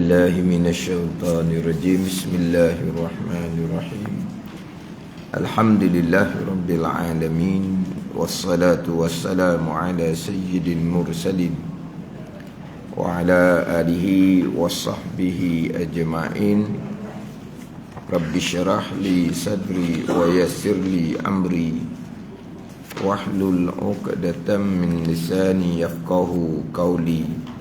بالله من الشيطان الرجيم بسم الله الرحمن الرحيم الحمد لله رب العالمين والصلاة والسلام على سيد المرسلين وعلى آله وصحبه أجمعين رب اشرح لي صدري ويسر لي أمري واحلل عقدة من لساني يفقه قولي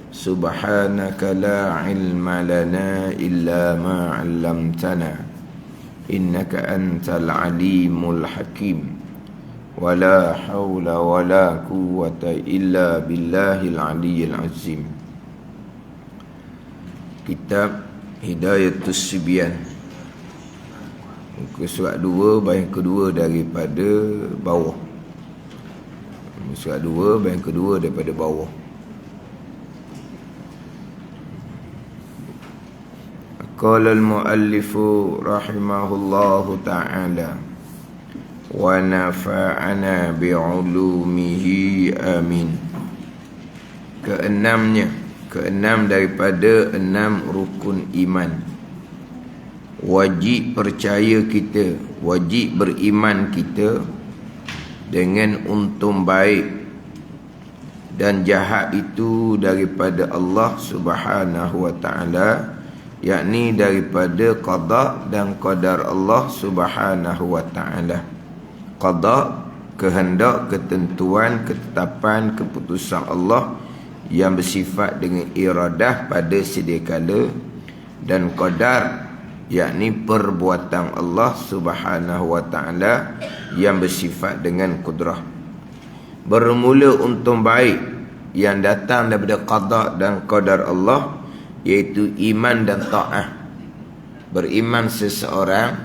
سبحانك لا علم لنا إلا ما علمتنا إنك أنت العليم الحكيم ولا حول ولا قوة إلا بالله العلي العظيم. Kitab Hidayatus Sibyan, muka surat 2 bahagian kedua daripada bawah. Surat 2 bahagian kedua daripada bawah. Qala al-muallif rahimahullahu ta'ala wa nafa'ana bi'ulumihi amin. Keenam daripada 6 rukun iman. Wajib percaya kita, wajib beriman kita dengan untung baik dan jahat itu daripada Allah Subhanahu wa ta'ala, yakni daripada qada dan qadar Allah Subhanahu wa ta'ala. Qada, kehendak, ketentuan, ketetapan, keputusan Allah yang bersifat dengan iradah pada sedia kala, dan qadar, yakni perbuatan Allah Subhanahu wa ta'ala yang bersifat dengan kudrah. Bermula untung baik yang datang daripada qada dan qadar Allah, iaitu iman dan ta'ah. Beriman seseorang,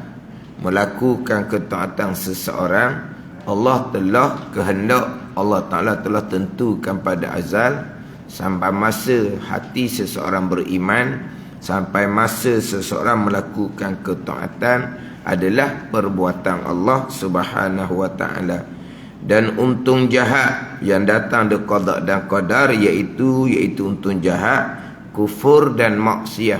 melakukan ketaatan seseorang, Allah telah kehendak, Allah Ta'ala telah tentukan pada azal, sampai masa hati seseorang beriman, sampai masa seseorang melakukan ketaatan, adalah perbuatan Allah Subhanahu wa ta'ala. Dan untung jahat yang datang dari qada dan qadar, iaitu untung jahat, kufur dan maksiat.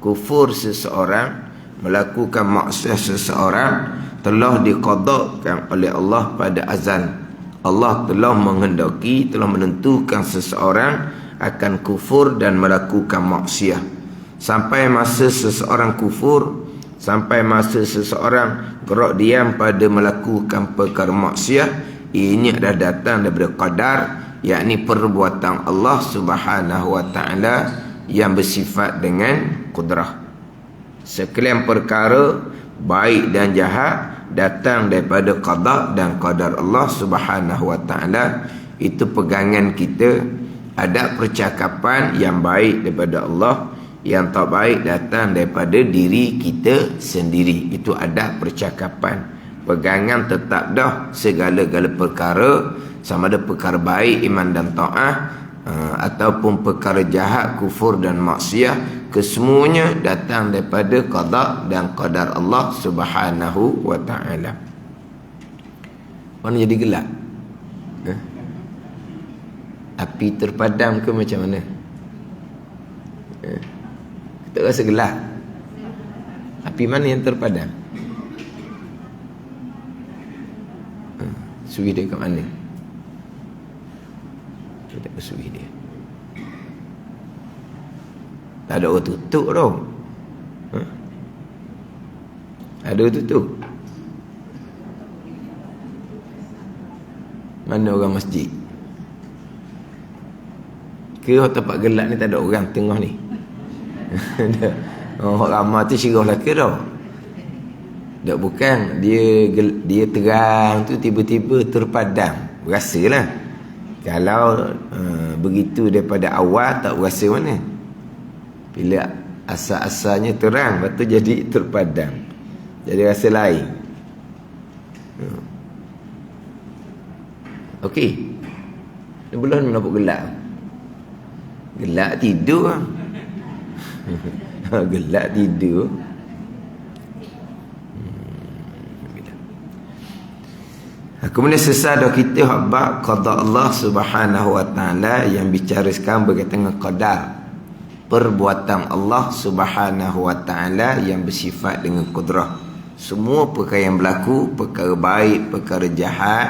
Kufur seseorang, melakukan maksiat seseorang, telah diqadakan oleh Allah pada azal. Allah telah menghendaki, telah menentukan seseorang akan kufur dan melakukan maksiat. Sampai masa seseorang kufur, sampai masa seseorang gerak diam pada melakukan perkara maksiat, ini adalah datang daripada qadar, yakni perbuatan Allah Subhanahu wa ta'ala yang bersifat dengan kudrah. Sekalian perkara baik dan jahat datang daripada qada dan qadar Allah Subhanahu wa ta'ala. Itu pegangan kita. Ada percakapan yang baik daripada Allah, yang tak baik datang daripada diri kita sendiri. Itu ada percakapan. Pegangan tetap dah segala-gala perkara, sama ada perkara baik, iman dan ta'ah, ataupun perkara jahat, kufur dan maksiat, kesemuanya datang daripada qada dan qadar Allah Subhanahu wa ta'ala. Mana jadi gelap? Api terpadam ke macam mana? Kita rasa gelap. Api mana yang terpadam? Suwi dia kat mana? Kita tak suwi dia. Tak ada orang tutup tau. Ada orang tutup. Mana orang masjid? Ke tempat gelap ni tak ada orang tengah ni? Orang ramai tu syirah lah ke tau. Tak, bukan. Dia terang tu tiba-tiba terpadam. Berasalah. Kalau begitu daripada awal, tak berasa mana. Bila asal-asalnya terang, lepas tu jadi terpadam, jadi rasa lain. Okey. Ni belum nampak gelap. Gelap tidur. Gelap tidur. Kemudian sesadah kita habaq qada Allah Subhanahu wa ta'ala yang bicara sekarang berkaitan dengan qadar. perbuatan Allah Subhanahu wa taala yang bersifat dengan kudrah. Semua perkara yang berlaku, perkara baik, perkara jahat,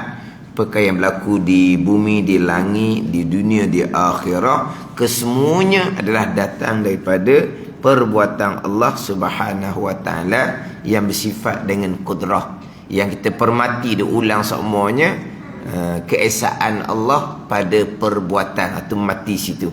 perkara yang berlaku di bumi, di langit, di dunia, di akhirat, kesemuanya adalah datang daripada perbuatan Allah Subhanahu wa taala yang bersifat dengan kudrah. Yang kita permati diulang semuanya, keesaan Allah pada perbuatan, atau mati situ.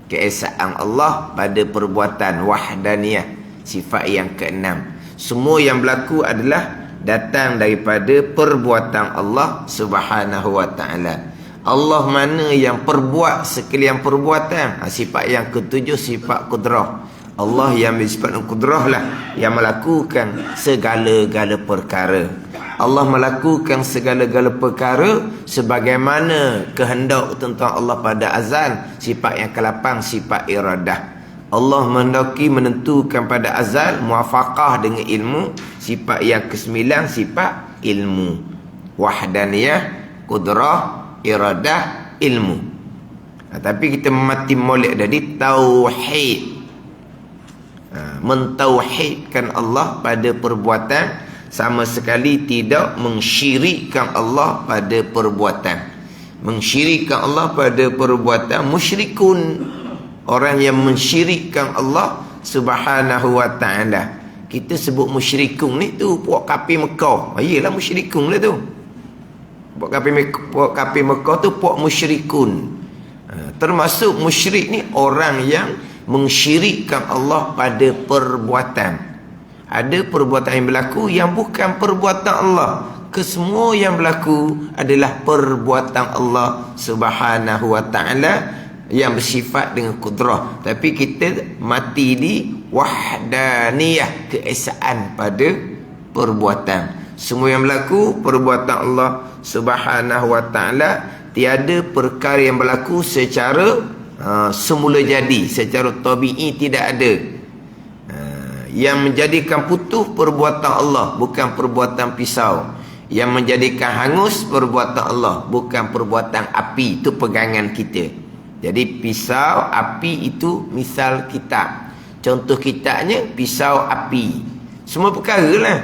Keesaan Allah pada perbuatan, wahdaniyah, sifat yang keenam. Semua yang berlaku adalah datang daripada perbuatan Allah Subhanahu wa taala. Allah mana yang perbuat sekalian perbuatan. Sifat yang ketujuh, sifat kudrah. Allah yang bersifat kudrah lah yang melakukan segala-gala perkara. Allah melakukan segala-gala perkara sebagaimana kehendak tentang Allah pada azal. Sifat yang ke-8, sifat iradah. Allah mendaki menentukan pada azal, muafaqah dengan ilmu. Sifat yang ke-9, sifat ilmu. Wahdaniyah, kudrah, iradah, ilmu. Tapi kita mati molek dari tauhid. Mentauhidkan Allah pada perbuatan, sama sekali tidak mensyirikkan Allah pada perbuatan. Mensyirikkan Allah pada perbuatan, musyrikun. Orang yang mensyirikkan Allah Subhanahu wa ta'ala. Kita sebut musyrikun ni tu puak kafir Mekah. Iyalah musyrikun lah tu. Puak kafir Mekah tu puak musyrikun. Termasuk musyrik ni orang yang mensyirikkan Allah pada perbuatan. Ada perbuatan yang berlaku yang bukan perbuatan Allah. Kesemua yang berlaku adalah perbuatan Allah Subhanahu wa ta'ala yang bersifat dengan kudrah. Tapi kita mati di wahdaniyah, keesaan pada perbuatan. Semua yang berlaku perbuatan Allah Subhanahu wa ta'ala. Tiada perkara yang berlaku secara semula jadi, secara tabi'i tidak ada. Yang menjadikan putus perbuatan Allah, bukan perbuatan pisau. Yang menjadikan hangus perbuatan Allah, bukan perbuatan api. Itu pegangan kita. Jadi pisau, api itu misal kitab. Contoh kitabnya pisau, api. Semua perkara lah.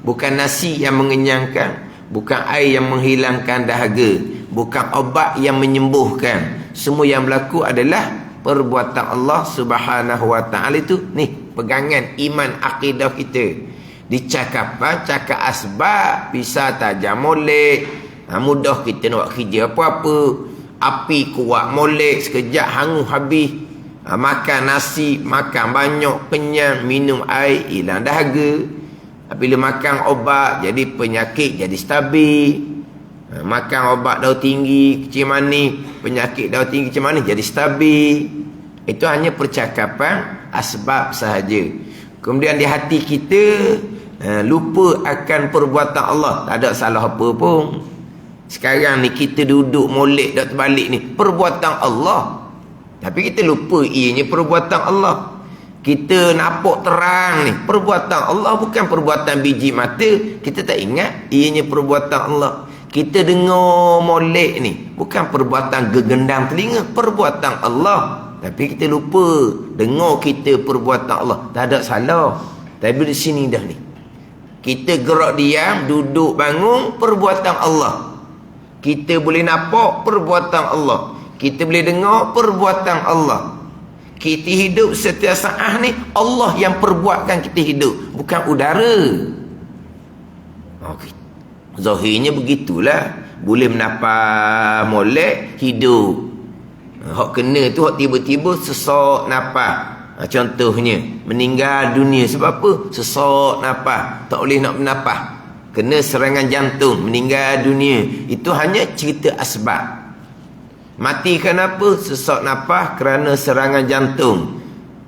Bukan nasi yang mengenyangkan, bukan air yang menghilangkan dahaga, bukan obat yang menyembuhkan. Semua yang berlaku adalah perbuatan Allah Subhanahu wa ta'ala. Itu ni pegangan iman akidah kita. Dicakap cakap asbab, pisau tajam molek, mudah kita nak buat kerja apa-apa. Api kuat molek, sekejap hangus habis. Makan nasi, makan banyak, kenyang, minum air, hilang dahaga. Bila makan obat, jadi penyakit jadi stabil. Makan obat darah tinggi, kecil manis, penyakit darah tinggi, kecil manis jadi stabil. Itu hanya percakapan asbab sahaja. Kemudian di hati kita lupa akan perbuatan Allah. Tak ada salah apa pun. Sekarang ni kita duduk molek dak terbalik ni perbuatan Allah. Tapi kita lupa ianya perbuatan Allah. Kita nampak terang ni perbuatan Allah, bukan perbuatan biji mata. Kita tak ingat ianya perbuatan Allah. Kita dengar molek ni bukan perbuatan gegendam telinga, perbuatan Allah. Tapi kita lupa dengar kita perbuatan Allah. Tak ada salah. Tapi di sini dah ni. Kita gerak diam, duduk bangun, perbuatan Allah. Kita boleh nampak perbuatan Allah. Kita boleh dengar perbuatan Allah. Kita hidup setiap saat ni Allah yang perbuatkan kita hidup, bukan udara. Okey. Zahirnya begitulah. Boleh menapas molek, hidup. Hak kena tu hak tiba-tiba sesak napas. Contohnya meninggal dunia sebab apa? Sesak napas, tak boleh nak bernapas. Kena serangan jantung, meninggal dunia. Itu hanya cerita asbab. Mati kenapa? Sesak napas kerana serangan jantung.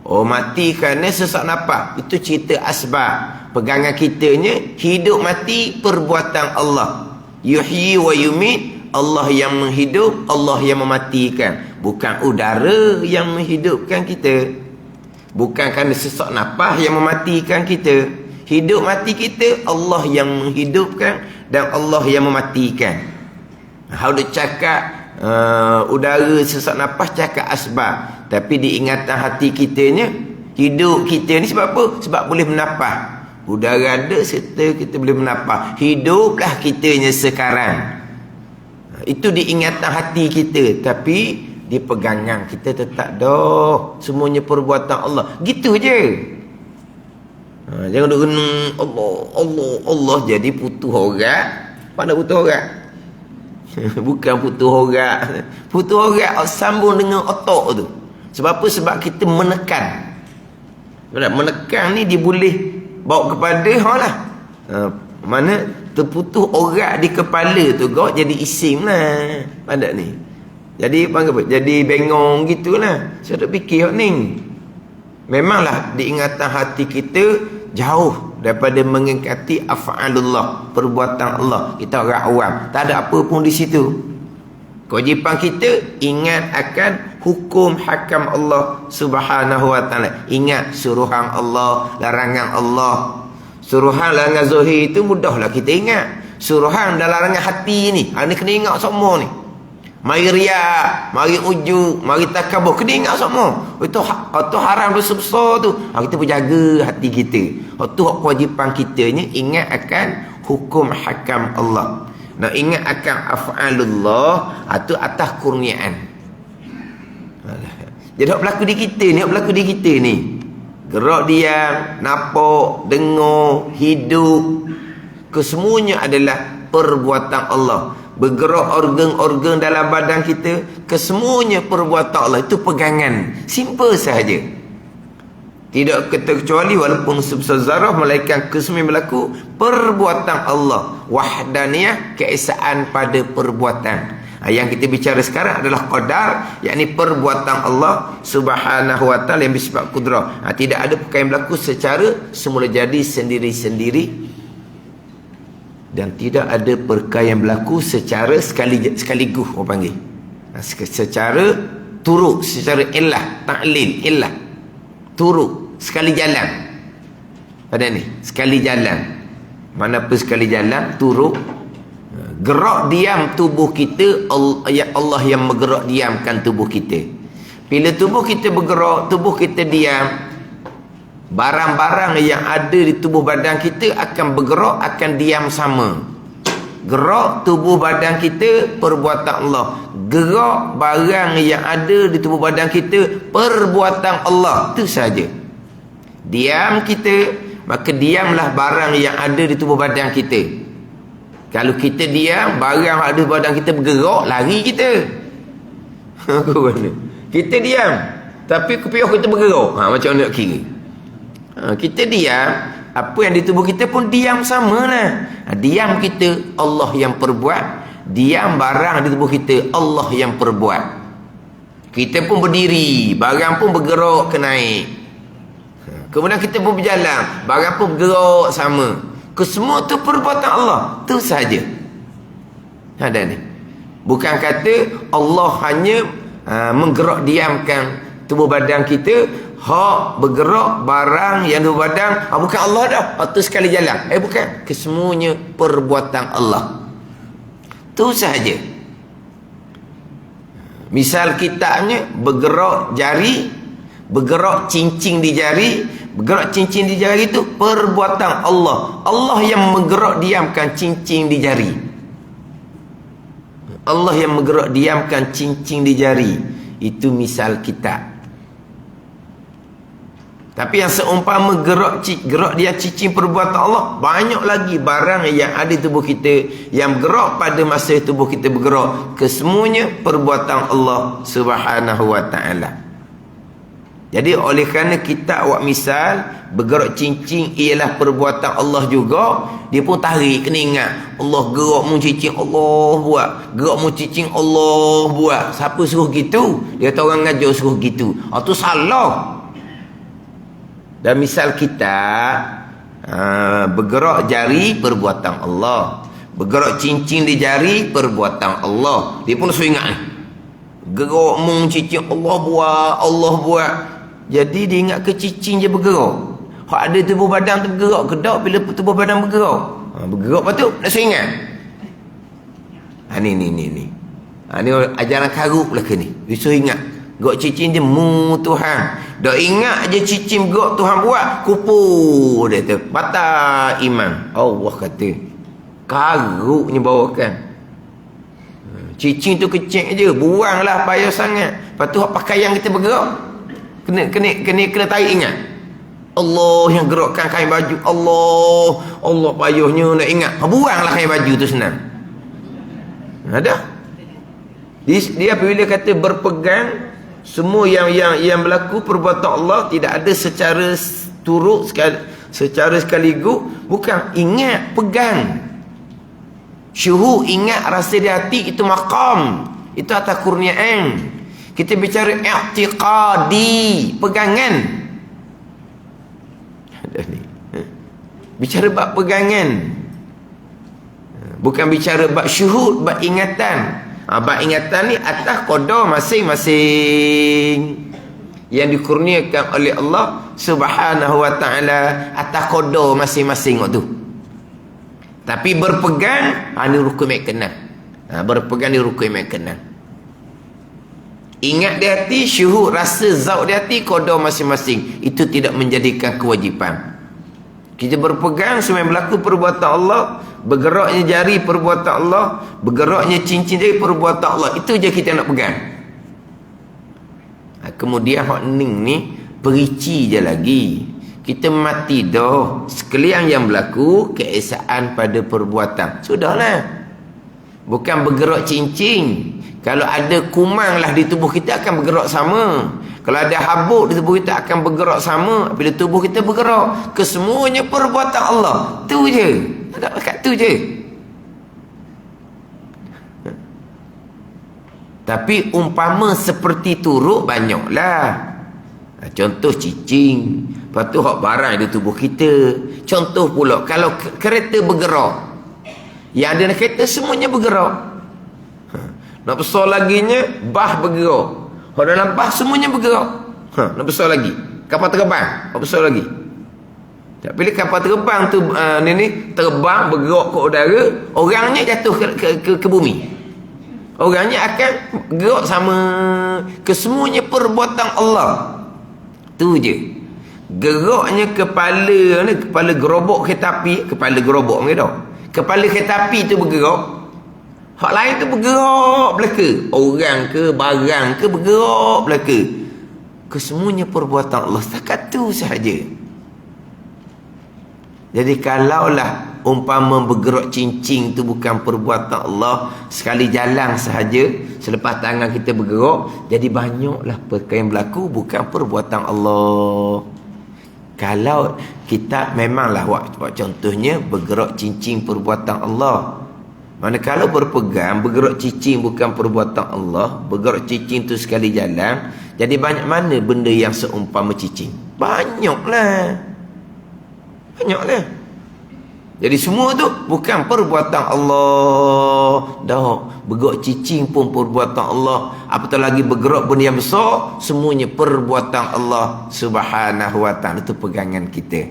Oh, mati kerana sesak napas. Itu cerita asbab. Pegangan kitanya, hidup mati perbuatan Allah. Yuhyi wa yumit, Allah yang menghidup, Allah yang mematikan. Bukan udara yang menghidupkan kita. Bukan kerana sesak napas yang mematikan kita. Hidup mati kita Allah yang menghidupkan dan Allah yang mematikan. How dia cakap udara sesak napas, cakap asbab. Tapi diingatan hati kitanya, hidup kita ni sebab apa? Sebab boleh menapah. Udara ada serta kita boleh menapah. Hiduplah kitanya sekarang. Itu diingatan hati kita. Tapi di pegangan kita tetap dah semuanya perbuatan Allah. Gitu je. Jangan duk renung Allah, Allah, Allah jadi putus horat. Pandai putus horat. Bukan putus horat. Putus horat sambung dengan otak tu. Sebab apa? Sebab kita menekan. Menekan ni dia boleh bawa kepada lah. Mana terputus horat di kepala tu kau jadi isim lah. Pandai ni. Jadi panggil apa? Jadi bengong gitulah. Saya tak fikir ni. Memanglah diingatan hati kita jauh daripada mengingati af'alullah, perbuatan Allah. Kita orang awam, tak ada apa pun di situ. Kewajipan kita ingat akan hukum hakam Allah Subhanahu wa taala. Ingat suruhan Allah, larangan Allah. Suruhan larangan zahir itu mudahlah kita ingat. Suruhan dan larangan hati ni, ni kena ingat semua ni. Mari riak, mari ujuk, mari takabur, kena ingat semua. Itu haram besar-besar tu. Kita berjaga hati kita. Itu kewajipan kita ni ingat akan hukum hakam Allah. Nak ingat akan af'alullah, itu atas kurniaan. Jadi hak berlaku di kita ni, hak berlaku di kita ni. Gerak diam, nampak, dengar, hidup, kesemuanya adalah perbuatan Allah. Bergerak organ-organ dalam badan kita, kesemuanya perbuatan Allah. Itu pegangan, simple sahaja. Tidak kecuali walaupun sebesar zarah, melainkan kesemuanya berlaku perbuatan Allah. Wahdaniyah, keesaan pada perbuatan. Yang kita bicara sekarang adalah qadar, yakni perbuatan Allah Subhanahu wa taala yang bersifat kudrah. Tidak ada perkara yang berlaku secara semula jadi sendiri-sendiri, dan tidak ada perkara yang berlaku secara sekaligus orang panggil. Secara turut, secara illah, ta'lil, illah. Turut, sekali jalan. Pada ni, sekali jalan. Mana apa sekali jalan, turut. Gerak diam tubuh kita, Allah yang menggerak diamkan tubuh kita. Bila tubuh kita bergerak, tubuh kita diam, barang-barang yang ada di tubuh badan kita akan bergerak, akan diam sama. Gerak tubuh badan kita, perbuatan Allah. Gerak barang yang ada di tubuh badan kita, perbuatan Allah. Itu saja. Diam kita, maka diamlah barang yang ada di tubuh badan kita. Kalau kita diam, barang yang ada di badan kita bergerak, lari kita. Kita diam, tapi kepiah kita bergerak. Macam mana nak kira? Kita diam, apa yang di tubuh kita pun diam sama lah. Diam kita, Allah yang perbuat. Diam barang di tubuh kita, Allah yang perbuat. Kita pun berdiri, barang pun bergerak ke naik. Kemudian kita pun berjalan, barang pun bergerak sama. Kesemua tu perbuatan Allah. Tu sahaja. Ada ni. Bukan kata Allah hanya menggerak diamkan tubuh badan kita, hak bergerak barang yang di badan, bukan Allah dah. Tu sekali jalan. Bukan. Kesemuanya perbuatan Allah. Tu sahaja. Misal kitabnya bergerak jari, bergerak cincin di jari. Bergerak cincin di jari itu perbuatan Allah. Allah yang menggerak diamkan cincin di jari. Allah yang menggerak diamkan cincin di jari. Itu misal kitab. Tapi yang seumpama gerak dia cincin perbuatan Allah, banyak lagi barang yang ada di tubuh kita yang bergerak pada masa tubuh kita bergerak. Kesemuanya perbuatan Allah Subhanahu wa taala. Jadi oleh kerana kita awak misal bergerak cincin ialah perbuatan Allah juga, dia pun tarik, kena ingat Allah gerak mu cincin Allah buat, gerak mu cincin Allah buat. Siapa suruh gitu? Dia kata orang ngajar suruh gitu. Itu salah. Dan misal kita bergerak jari, perbuatan Allah. Bergerak cincin di jari, perbuatan Allah. Dia pun suruh ingat ni. Gerak mu cincin Allah buat, Allah buat. Jadi dia ingat ke cincin je bergerak. Hak ada tubuh badan tu bergerak ke tak bila tubuh badan bergerak? Bergerak lepas tu nak suruh ingat. Ni. Ni ajaran karuk lah ke ni. Dia suruh ingat. Gok cicing dia mu Tuhan. Dah ingat je cicing gok Tuhan buat, kupur dia tu. Batal iman. Allah kata, karuknya bawakan. Cicing tu kecil je, buanglah payah sangat. Lepas tu pakaian kita bergerak. Kena tarik ingat. Allah yang gerakkan kain baju. Allah payahnya nak ingat. Buanglah kain baju tu senang. Ada. Dia apabila kata berpegang, semua yang berlaku perbuatan Allah tidak ada secara turut secara sekaligus, bukan ingat, pegang. Syuhud, ingat, rasa di hati, itu maqam, itu atas kurniaan. Kita bicara i'tiqadi, pegangan. Ada ni. Bicara bab pegangan. Bukan bicara bab syuhud, bab ingatan. Bab ingatan ni atas qada masing-masing yang dikurniakan oleh Allah Subhanahu wa taala, atas qada masing-masing waktu. Tapi berpegang ni rukun mek kenal. Berpegang ni rukun mek kenal. Ingat di hati, syuhud, rasa, zauq di hati, qada masing-masing. Itu tidak menjadikan kewajipan. Kita berpegang semua yang berlaku perbuatan Allah, bergeraknya jari perbuatan Allah, bergeraknya cincin jari perbuatan Allah. Itu je kita nak pegang. Kemudian hak ning ni perici je lagi. Kita mati dah. Sekalian yang berlaku keesaan pada perbuatan. Sudahlah. Bukan bergerak cincin. Kalau ada kumang lah di tubuh kita akan bergerak sama. Kalau ada habuk di tubuh kita akan bergerak sama. Bila tubuh kita bergerak, kesemuanya perbuatan Allah. Tu je. Tak dekat tu je. Tapi umpama seperti turuk banyaklah. Contoh cicing. Lepas tu hak barang di tubuh kita. Contoh pula kalau kereta bergerak. Yang ada dalam kereta semuanya bergerak. Nak besar laginya bah bergerak. Hak dalam bah semuanya bergerak. Nak besar lagi. Kapal terbang, hak besar lagi. Tak pilih kapal terbang tu ni terbang bergerak ke udara, orangnya jatuh ke bumi. Orangnya akan gerak sama. Kesemuanya perbuatan Allah. Tu je. Geraknya kepala gerobok kereta api, kepala gerobok ke tak? Kepala kereta api tu bergerak. Hak lain tu bergerak belaka. Orang ke barang ke bergerak belaka. Kesemuanya perbuatan Allah. Setakat tu sahaja. Jadi kalaulah umpama bergerak cincin tu bukan perbuatan Allah, sekali jalan sahaja, selepas tangan kita bergerak, jadi banyaklah perkara yang berlaku bukan perbuatan Allah. Kalau kita memanglah buat contohnya bergerak cincin perbuatan Allah. Manakala berpegang bergerak cincin bukan perbuatan Allah, bergerak cincin tu sekali jalan, jadi banyak mana benda yang seumpama cincin? Banyaklah. Jadi semua tu bukan perbuatan Allah. Dah bergerak cicing pun perbuatan Allah. Apatah lagi bergerak benda yang besar, semuanya perbuatan Allah Subhanahu wa taala. Itu pegangan kita.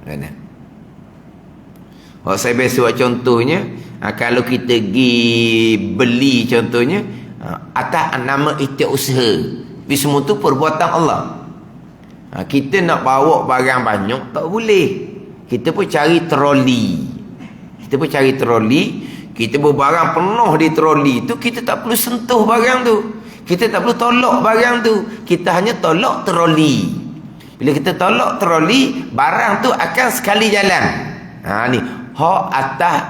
Mana? Saya biasa buat contohnya, kalau kita pergi beli contohnya, atas nama ikhtiar usaha. Tapi semua tu perbuatan Allah. Kita nak bawa barang banyak tak boleh. Kita pun cari troli. Kita berbarang penuh di troli tu, kita tak perlu sentuh barang tu. Kita tak perlu tolak barang tu. Kita hanya tolak troli. Bila kita tolak troli, barang tu akan sekali jalan. Ni hak atas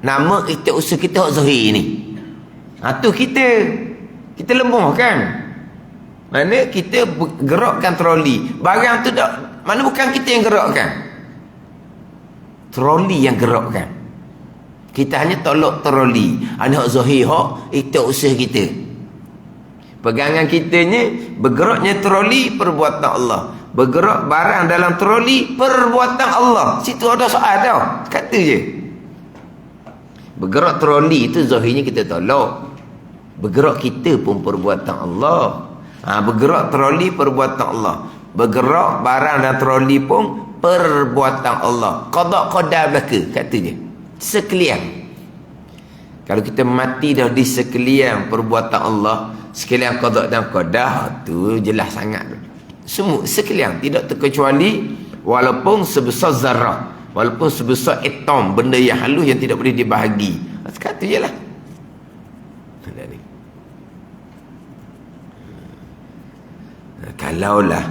nama ikhtiar usaha kita, hak zahir ni. Tu kita lemah kan. Mana kita gerakkan troli. Barang tu tak, mana bukan kita yang gerakkan. Troli yang gerakkan. Kita hanya tolak troli. Hak zahir, hak ikhtiar usaha kita. Pegangan kitanya, bergeraknya troli perbuatan Allah. Bergerak barang dalam troli perbuatan Allah. Situ ada soal dah. Kata je. Bergerak troli itu zahirnya kita tolak. Bergerak kita pun perbuatan Allah. Bergerak troli perbuatan Allah. Bergerak barang dan troli pun perbuatan Allah. Qada belaka. Kata je. Sekalian. Kalau kita mati dah di sekalian perbuatan Allah, sekalian qada dan qadar tu jelas sangat. Semua sekalian tidak terkecuali, walaupun sebesar zarah, walaupun sebesar atom, benda yang halus yang tidak boleh dibahagi. Sekat tu je lah. Kalaulah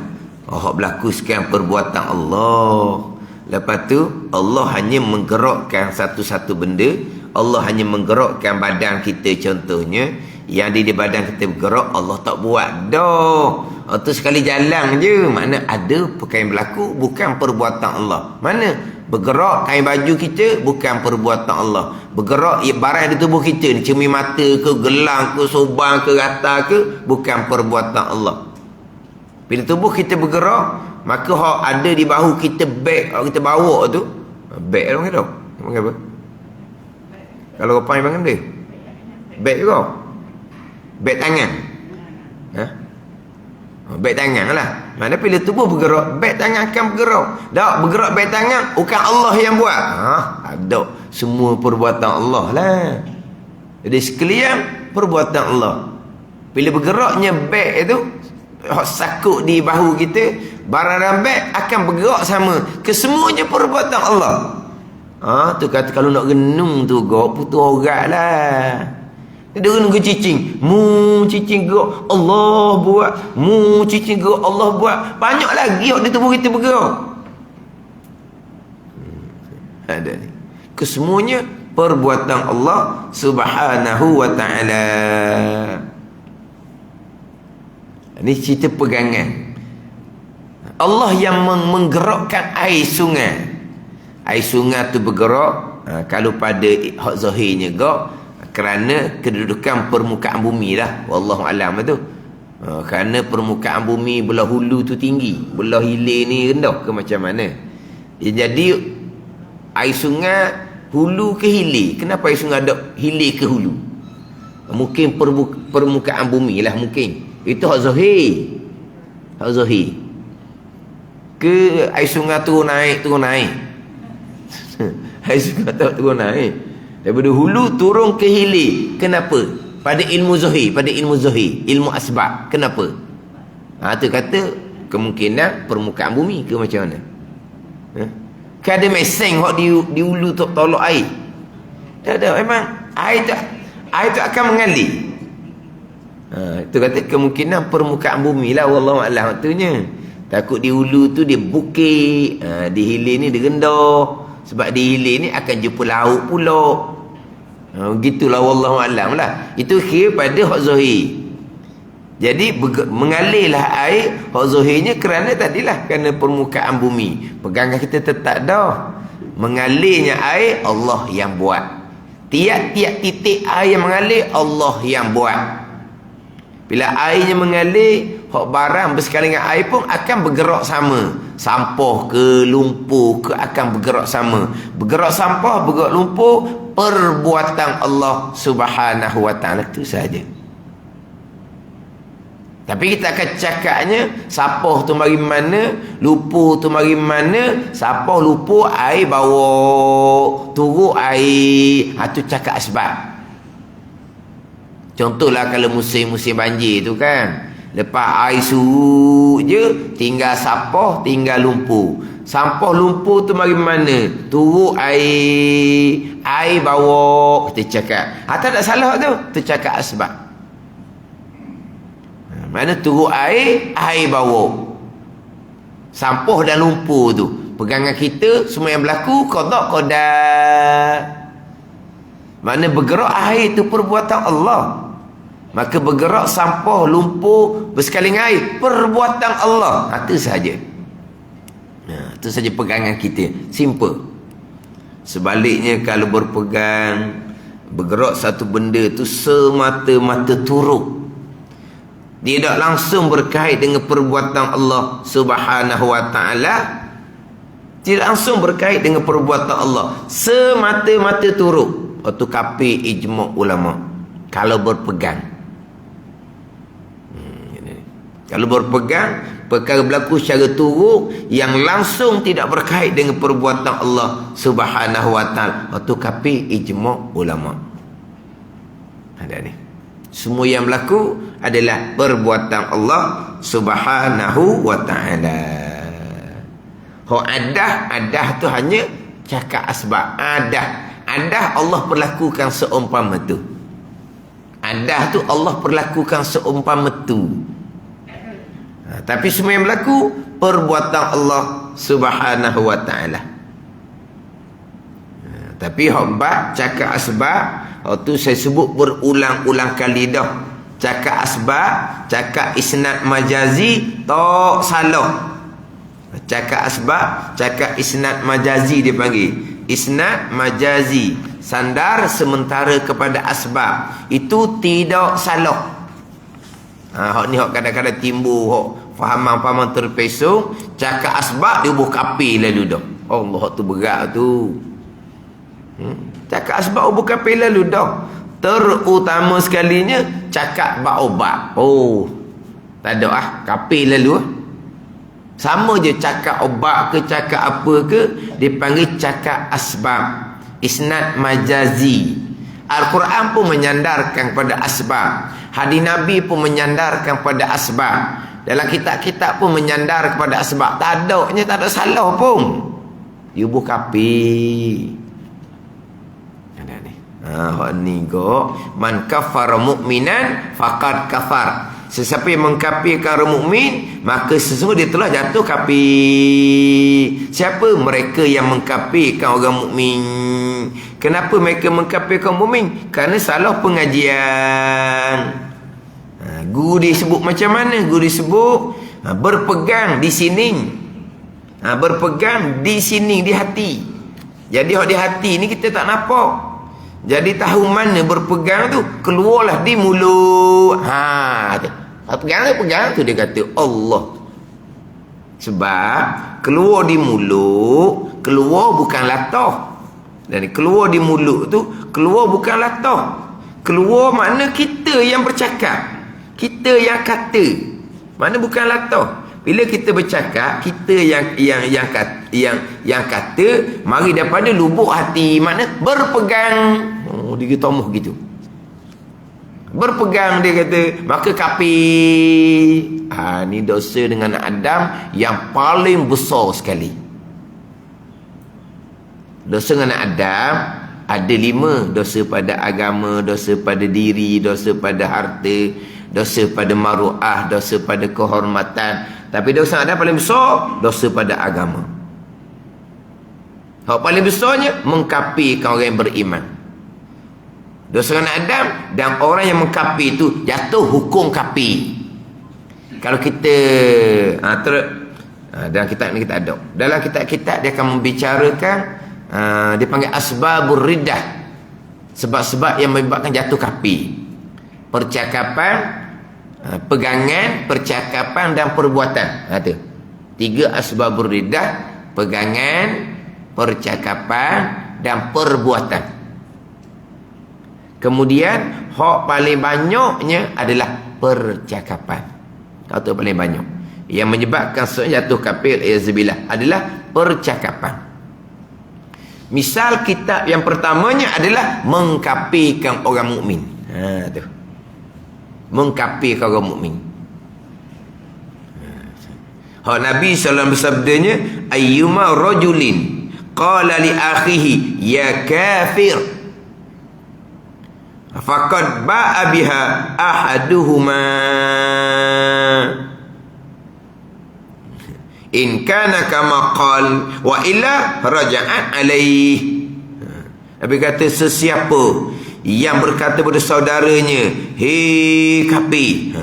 berlaku sekian perbuatan Allah, lepas tu Allah hanya menggerakkan satu-satu benda, Allah hanya menggerakkan badan kita contohnya, yang di badan kita bergerak, Allah tak buat dah. Itu sekali jalan je. Mana ada perkara yang berlaku bukan perbuatan Allah. Mana bergerak kain baju kita bukan perbuatan Allah. Bergerak barang di tubuh kita ni, cermin mata ke, gelang ke, sobang ke, rata ke, bukan perbuatan Allah. Bila tubuh kita bergerak, maka hak ada di bahu kita, beg kita bawa tu, beg orang kata panggil apa? Kalau kau panggil dia beg juga, beg tangan, beg tangan lah. Mana bila tubuh bergerak, beg tangan akan bergerak. Tak bergerak beg tangan bukan Allah yang buat. Ada semua perbuatan Allah lah. Jadi sekalian perbuatan Allah. Bila bergeraknya beg itu, sakut di bahu kita, barang dalam beg akan bergerak sama. Kesemuanya perbuatan Allah. Tu kata kalau nak renung tu putus orang lah. Dia renung ke cicing, cicing gerak Allah buat, cicing gerak Allah buat. Banyak lagi di tubuh kita bergerak. Ada ni. Kesemuanya perbuatan Allah Subhanahu wa ta'ala. Ini cerita pegangan. Allah yang menggerakkan air sungai. Air sungai tu bergerak, kalau pada hak zahirnya gerak, kerana kedudukan permukaan bumi lah. Wallahu alam tu. Kerana permukaan bumi belah hulu tu tinggi, belah hilir ni rendah ke macam mana. Jadi air sungai hulu ke hilir. Kenapa air sungai ada hilir ke hulu? Mungkin permukaan bumi lah mungkin. Itu hak zahir. Hak zahir. Ke air sungai turun naik. Air sungai turun naik. Daripada hulu turun ke hilir. Kenapa? Pada ilmu zahir, ilmu asbab. Kenapa? Tu kata kemungkinan permukaan bumi ke macam mana? Kan ada meseng hak di hulu tolak air. Tak ada, memang air tu akan mengalir. Itu kata kemungkinan permukaan bumi lah, wallahu a'lam waktunya. Takut di hulu tu dia bukit, di hilir ni dia rendah. Sebab di hilir ni akan jumpa laut pula. Gitulah wallahu a'lam lah. Itu kira pada hak zahir. Jadi mengalirlah air hak zahirnya kerana tadilah kerana permukaan bumi. Pegangan kita tetap dah. Mengalirnya air Allah yang buat. Tiap-tiap titik air yang mengalir Allah yang buat. Bila airnya mengalir, hak barang bersekali dengan air pun akan bergerak sama. Sampah ke lumpur ke akan bergerak sama. Bergerak sampah, bergerak lumpur, perbuatan Allah Subhanahu wa ta'ala. Itu saja. Tapi kita akan cakapnya, sampah tu mari mana, lumpur tu mari mana. Sampah, lumpur, air bawa, turun air. Itu cakap sebab. Contohlah kalau musim-musim banjir tu kan, lepas air surut je, tinggal sampah, tinggal lumpur. Sampah lumpur tu mari mana? Turun air bawa. Kita cakap tak salah tu, kita cakap asbab. Mana turun air bawa. Sampah dan lumpur tu, pegangan kita semua yang berlaku qada. Mana bergerak air tu perbuatan Allah. Maka bergerak sampah, lumpur, bersekali dengan air, perbuatan Allah. Itu sahaja. Itu saja pegangan kita. Simple. Sebaliknya kalau berpegang, bergerak satu benda tu semata-mata turut. Dia tak langsung berkait dengan perbuatan Allah Subhanahu wa ta'ala. Tidak langsung berkait dengan perbuatan Allah. Semata-mata turut. Itu kafir ijma' ulama. Kalau berpegang. Kalau berpegang, perkara berlaku secara turut yang langsung tidak berkait dengan perbuatan Allah Subhanahu wa ta'ala. Itu kafir ijma' ulama. Ada ni. Semua yang berlaku adalah perbuatan Allah Subhanahu wa ta'ala. Adah tu hanya cakap asbab. Adah Allah perlakukan seumpama tu. Adah tu Allah perlakukan seumpama tu. Tapi semua yang berlaku perbuatan Allah Subhanahu wa ta'ala. Tapi hak cakap asbab, tu saya sebut berulang-ulang kali dah. Cakap asbab, cakap isnad majazi, tak salah. Cakap asbab, cakap isnad majazi dia panggil. Isnad majazi, sandar sementara kepada asbab. Itu tidak salah. Hak ni hak kadang-kadang timbul hak fahaman-fahaman terpesong. Cakap asbab dia buh kapil lalu dah. Allah, hak tu berat tu. Cakap asbab buh kapil lalu dah. Terutama sekalinya cakap bak-obat. Tak ada kapil lalu. Sama je cakap obat ke cakap apa ke, dipanggil cakap asbab. Isnad majazi. Al-Quran pun menyandarkan pada asbab. Hadis Nabi pun menyandarkan pada asbab. Dalam kitab-kitab pun menyandar kepada asbab. Tak ada salah pun. Yubuh kapi. Hak ni go, man kafara mu'minan faqad kafar. Sesiapa yang mengkafirkan orang mukmin, maka sesungguhnya dia telah jatuh kafir. Siapa? Mereka yang mengkafirkan orang mukmin. Kenapa mereka mengkafirkan orang mukmin? Kerana salah pengajian. Guru disebut macam mana? Guru disebut berpegang di sini. Berpegang di sini, di hati. Jadi di hati ni kita tak nampak. Jadi tahu mana berpegang tu, keluarlah di mulut. Pegang tu dia kata Allah. Sebab keluar di mulut, keluar bukan latah. Dan keluar di mulut tu, keluar bukan latah. Keluar makna kita yang bercakap, kita yang kata. Mana bukan latah. Bila kita bercakap, kita yang kata mari daripada lubuk hati, makna berpegang. Dia kata tomoh gitu. Berpegang dia kata, maka kafir. Ni dosa dengan Adam yang paling besar sekali. Dosa dengan Adam ada 5. Dosa pada agama, dosa pada diri, dosa pada harta, dosa pada maruah, dosa pada kehormatan. Tapi dosa Adam paling besar, dosa pada agama. Hak paling besarnya mengkafirkan orang yang beriman. Dosa anak Adam dan orang yang mengkafir itu jatuh hukum kafir. Kalau kita dalam kitab ni kita ada. Dalam kitab-kitab dia akan membicarakan dia panggil asbabur riddah. Sebab-sebab yang menyebabkan jatuh kafir. Percakapan, pegangan, percakapan dan perbuatan. Itu 3 asbabur riddah: pegangan, percakapan dan perbuatan. Kemudian hak paling banyaknya adalah percakapan. Atau paling banyak yang menyebabkan seorang jatuh kafir yazbillah adalah percakapan. Misal kitab yang pertamanya adalah mengkafirkan orang mukmin. Tu. Mengkafirkan orang mukmin. Hak Nabi sallallahu bersabdanya, ayyuma rajulin qala li akhihi ya kafir faqad ba'a biha ahaduhuma in kana kama qal wa illa raja'at alaih. Nabi kata, sesiapa yang berkata pada saudaranya hei kafir,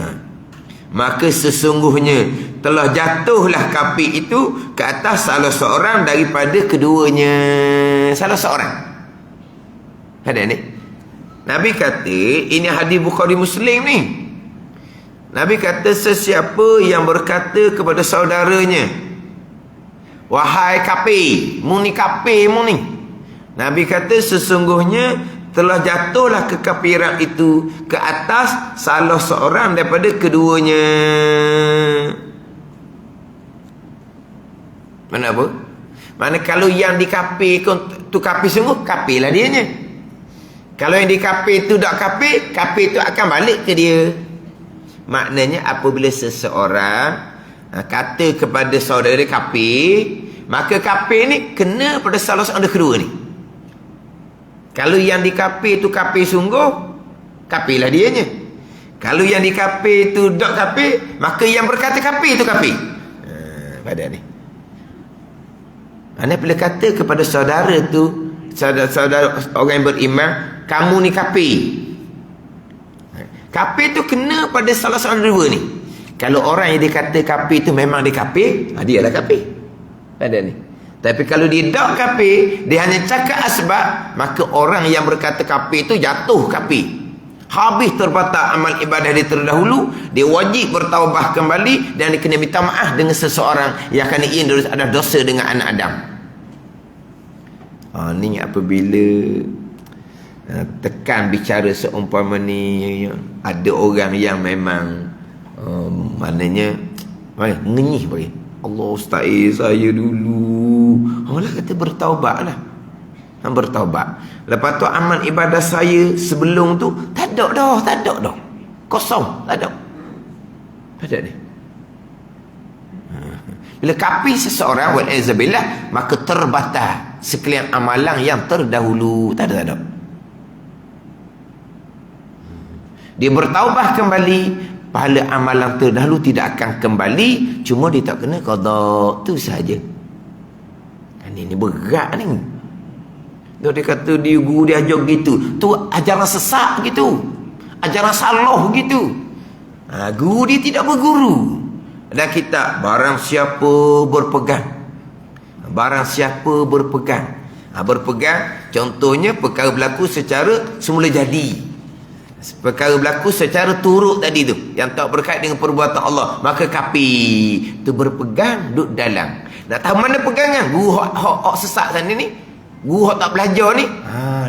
maka sesungguhnya telah jatuhlah kafir itu ke atas salah seorang daripada keduanya. Salah seorang. Ada ni Nabi kata, ini hadis Bukhari Muslim ni. Nabi kata, sesiapa yang berkata kepada saudaranya, wahai kafir, mu ni kafir mu ni. Nabi kata, sesungguhnya telah jatuhlah kekafiran itu ke atas salah seorang daripada keduanya. Mana apa? Mana kalau yang dikafirkan tu kafir sungguh, kafirlah dianya. Kalau yang dikafir tu tak kafir, kafir tu akan balik ke dia. Maknanya apabila seseorang kata kepada saudara kafir, maka kafir ni kena pada salah seorang kedua ni. Kalau yang dikafir tu kafir sungguh, kafirlah dianya. Kalau yang dikafir tu dok kafir, maka yang berkata kafir tu kafir. Pada ni. Mana bila kata kepada saudara tu, saudara orang yang beriman, kamu ni kafir. Kafir tu kena pada salah seorang dua ni. Kalau orang yang dikata kafir tu memang dia kafir, dia adalah kafir. Ada ni. Tapi kalau dia tak kafir, dia hanya cakap asbab, maka orang yang berkata kafir tu jatuh kafir. Habis terbatal amal ibadah dia terdahulu, dia wajib bertaubat kembali dan dia kena minta maaf dengan seseorang yang kerana ia ada dosa dengan anak Adam. Ni apabila tekan bicara seumpama ni, ada orang yang memang maknanya ngenyih bagi Allah, ustaz saya dulu Allah kata bertaubatlah, bertaubat. Lepas tu amal ibadah saya sebelum tu tak ada dah, kosong, tak ada ni. Bila kafir seseorang wal-izabillah, maka terbatal sekalian amalan yang terdahulu, tak ada. Dia bertaubat kembali, pahala amalan terdahulu tidak akan kembali, cuma dia tak kena qada, tu saja. Ini berat ni. Dia kata dia guru dia ajar gitu, tu ajaran sesat gitu, ajaran salah gitu. Guru dia tidak berguru. Dan kita barang siapa berpegang, berpegang, contohnya perkara berlaku secara semula jadi, perkara berlaku secara turut tadi tu, yang tak berkait dengan perbuatan Allah, maka kafir tu berpegang duduk dalam. Nak tahu mana pegangan? Guru hak sesat sana ni, guru hak tak belajar ni,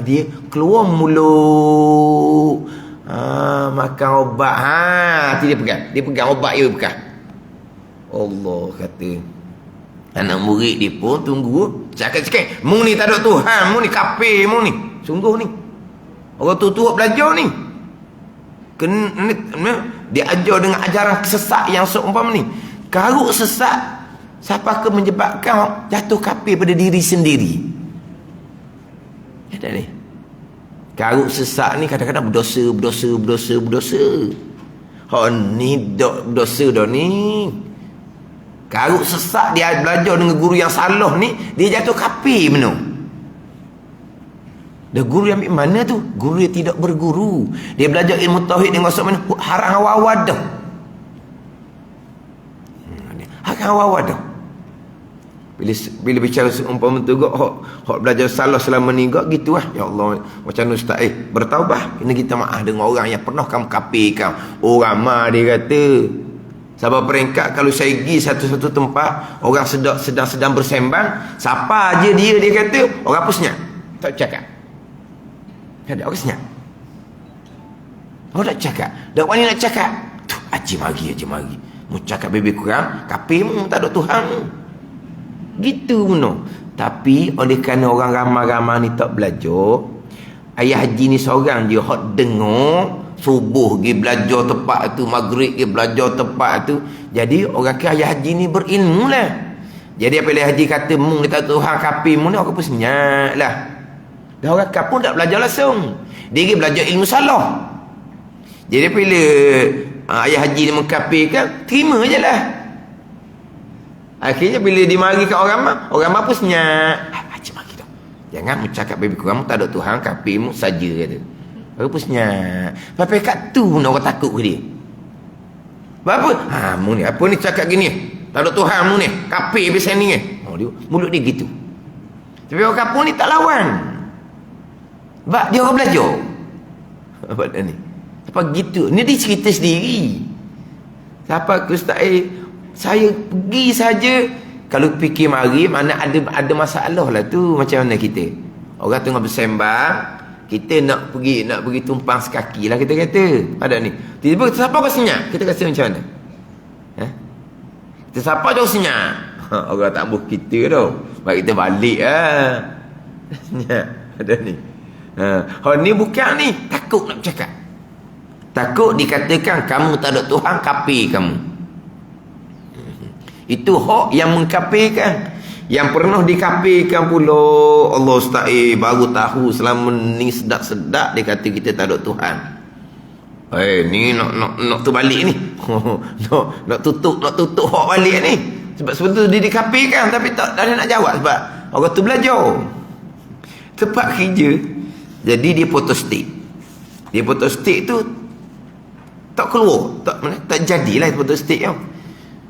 dia keluar mulut, makan obat, dia pegang obat dia pegang. Allah kata, anak murid dia pun tunggu cakap-cakap, mu ni tak ada Tuhan, mu ni kafir, mu ni sungguh ni orang tu belajar ni, dia ajar dengan ajaran sesat yang seumpama ni. Karuk sesat siapa ke menyebabkan jatuh kafir pada diri sendiri. Ada ni karuk sesat ni kadang-kadang berdosa. Ni berdosa dah ni. Karuk sesat dia belajar dengan guru yang salah ni, dia jatuh kafir benar. Dah guru yang mana tu? Guru yang tidak berguru. Dia belajar ilmu tauhid dengan maksud mana? Haram awal dah. Haram awal dah. Bila bicara seumpama tu hak belajar salah selama ni gitu lah. Ya Allah, macam ustaz bertaubat, kena kita maaf dengan orang yang pernah kamu kafirkan. Orang mah dia kata, sabar peringkat kalau saya pergi satu-satu tempat, orang sedang bersembang, siapa aja dia kata, orang apa senyap? Tak cakap. Ada orang senyap. Orang tak cakap. Dak wani nak cakap. Tu aji mari. Mu cakap bebek kurang, kafir mu tak ada Tuhan. Gitu benar. Tapi oleh kerana orang ramai-ramai ni tak belajar, ayah haji ni seorang je hak dengar, subuh pergi belajar tempat tu, maghrib pergi belajar tempat tu. Jadi orang kata ayah haji ni berilmu lah. Jadi apabila haji kata mu ni tak Tuhan, kafir mu ni, orang pun senyap lah. Dan orang kata pun tak belajar langsung, dia pergi belajar ilmu salah. Jadi bila ayah haji ni mengkafirkan, terima je lah. Akhirnya bila dimari kat orang mah pun senyap. Haji mari dah, jangan bercakap baby kurang, tak ada Tuhan, kafir mu saja kata. Orang pun senyap. Sampai kat tu pun orang takut ke dia. Apa? Mu ni apa ni cakap gini? Tak ada Tuhan mu ni, kafir biasa ni. Mulut dia gitu. Tapi orang kampung ni tak lawan. Sebab dia orang belajar. Apa ni? Apa gitu? Ni dia cerita sendiri. Siapa Ustaz saya pergi saja, kalau fikir mari mana ada masalah lah tu. Macam mana kita orang tengah bersembang, kita nak pergi tumpang sekaki lah kita kata. Ada ni tiba-tiba siapa kau senyap, kita rasa macam mana? Kita siapa jauh senyap, orang tak buh kita tau, baik kita balik lah. Senyap. Ada ni ni bukan ni takut nak bercakap. Takut dikatakan kamu tak ada Tuhan, kafir kamu. Itu hak yang mengkafirkan. Yang pernah dikafirkan pula Allah Ustaz baru tahu selama ni sedap-sedap dia kata kita tak ada Tuhan. Ni nak terbalik ni. nak tutup hak balik ni. Sebab sebetulnya dia dikafirkan tapi tak ada nak jawab sebab orang tu belajar. Tempat kerja. Jadi dia photostat. Dia photostat tu tak keluar, tak jadilah photostat tu.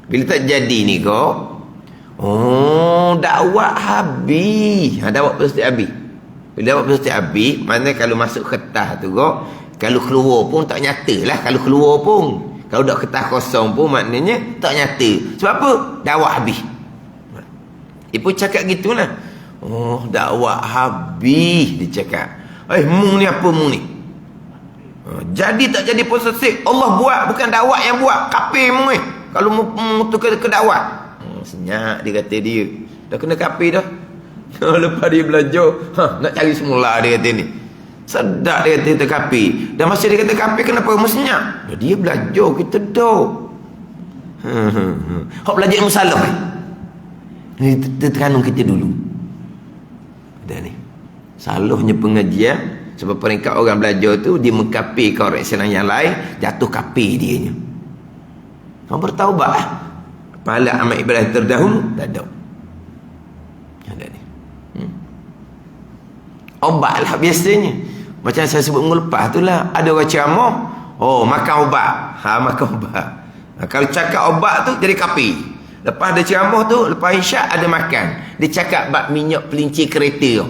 Bila tak jadi ni kau, dakwah habis. Dakwah photostat habis. Bila dakwah photostat habis, mana kalau masuk kertas tu kau, kalau keluar pun tak nyata lah. Kalau keluar pun, kalau dak kertas kosong pun maknanya tak nyata. Sebab apa? Dakwah habis. Dia pun cakap gitulah. Dakwah habis dia cakap. Mung ni apa mung ni? Jadi tak jadi photostat, Allah buat, bukan dakwah yang buat. Kafir mung ni. Kalau tu ke dakwah. Senyap dia kata dia. Dah kena kafir dah. Lepas dia belajar, nak cari semula dia kata ni. Sedap dia kata kita kafir. Dan masa dia kata kafir, kenapa kamu senyap? Dia belajar, kita dah. Hak belajar ilmu salah ni. Terkanung kita dulu. Dah ni. Salahnya pengajian. Sebab peringkat orang belajar tu, dia mengkafirkan orang Islam yang lain, jatuh kafir dia. Kau bertaubat lah. Pahala amal ibadah terdahulu tak ada. Ada ni. Obat lah biasanya. Macam saya sebut minggu lepas tu lah. Ada orang ceramah. Makan obat. Makan obat. Kalau cakap obat tu jadi kafir. Lepas ada ceramah tu, lepas isyak ada makan. Dia cakap bab minyak pelinci kereta.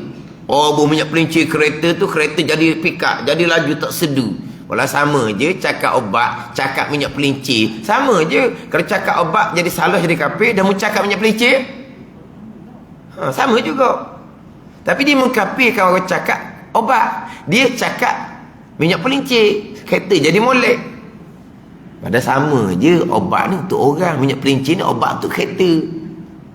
Minyak pelinci kereta tu, kereta jadi pikak, jadi laju tak sedu. Walau sama je cakap obat, cakap minyak pelinci. Sama je. Kalau cakap obat jadi salah jadi kafir, dan cakap minyak pelinci sama juga. Tapi dia mengkafirkan orang cakap obat. Dia cakap minyak pelinci, kereta jadi molek. Padahal sama je. Obat ni untuk orang, minyak pelinci ni obat untuk kereta.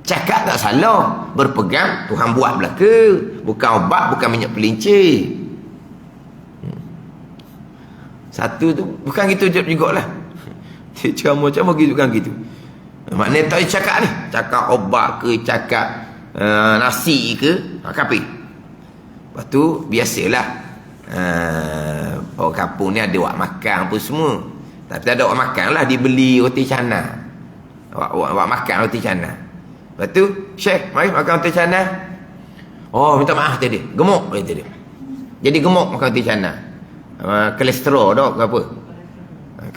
Cakap tak salah. Berpegang Tuhan buat belaka. Bukan obat, bukan minyak pelinci. Satu tu bukan gitu jugalah. Dia ceramah-ceramah gitu kan gitu. Maknanya tak cakap ni, cakap obat ke, cakap nasi ke, kafir. Lepas tu biasalah orang kampung ni ada wak makan pun semua. Tapi tak ada wak makan lah, dibeli roti canai. Wak makan roti canai. Lepas tu, Syekh, mari makan roti canai. Minta maaf tadi, gemuk kata dia. Jadi gemuk makan roti canai. Kolesterol dah ke apa?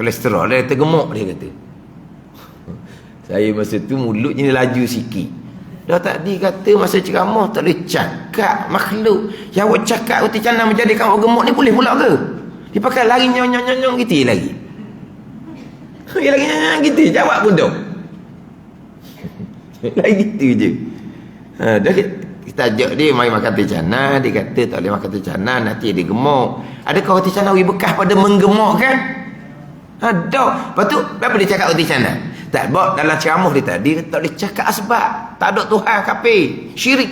Kolesterol dia kata gemuk, dia kata. Saya masa tu mulutnya laju sikit. Dah tadi kata masa ceramah tak boleh cakap makhluk. Yang awak cakap roti canai menjadikan awak gemuk ni boleh pula ke? Dia pakai lari nyong-nyong gitu lagi. Dia lagi nyong gitu, jawab pun dah. Lagi gitu je. Dah kita ajak dia mari makan roti canai, dia kata tak boleh makan roti canai nanti dia gemuk. Adakah roti canai bekas pada menggemukkan? Ada. Lepas tu kenapa dia cakap roti canai? Tak, sebab dalam ceramah dia tadi tak boleh cakap asbab. Tak ada Tuhan, kafir, syirik.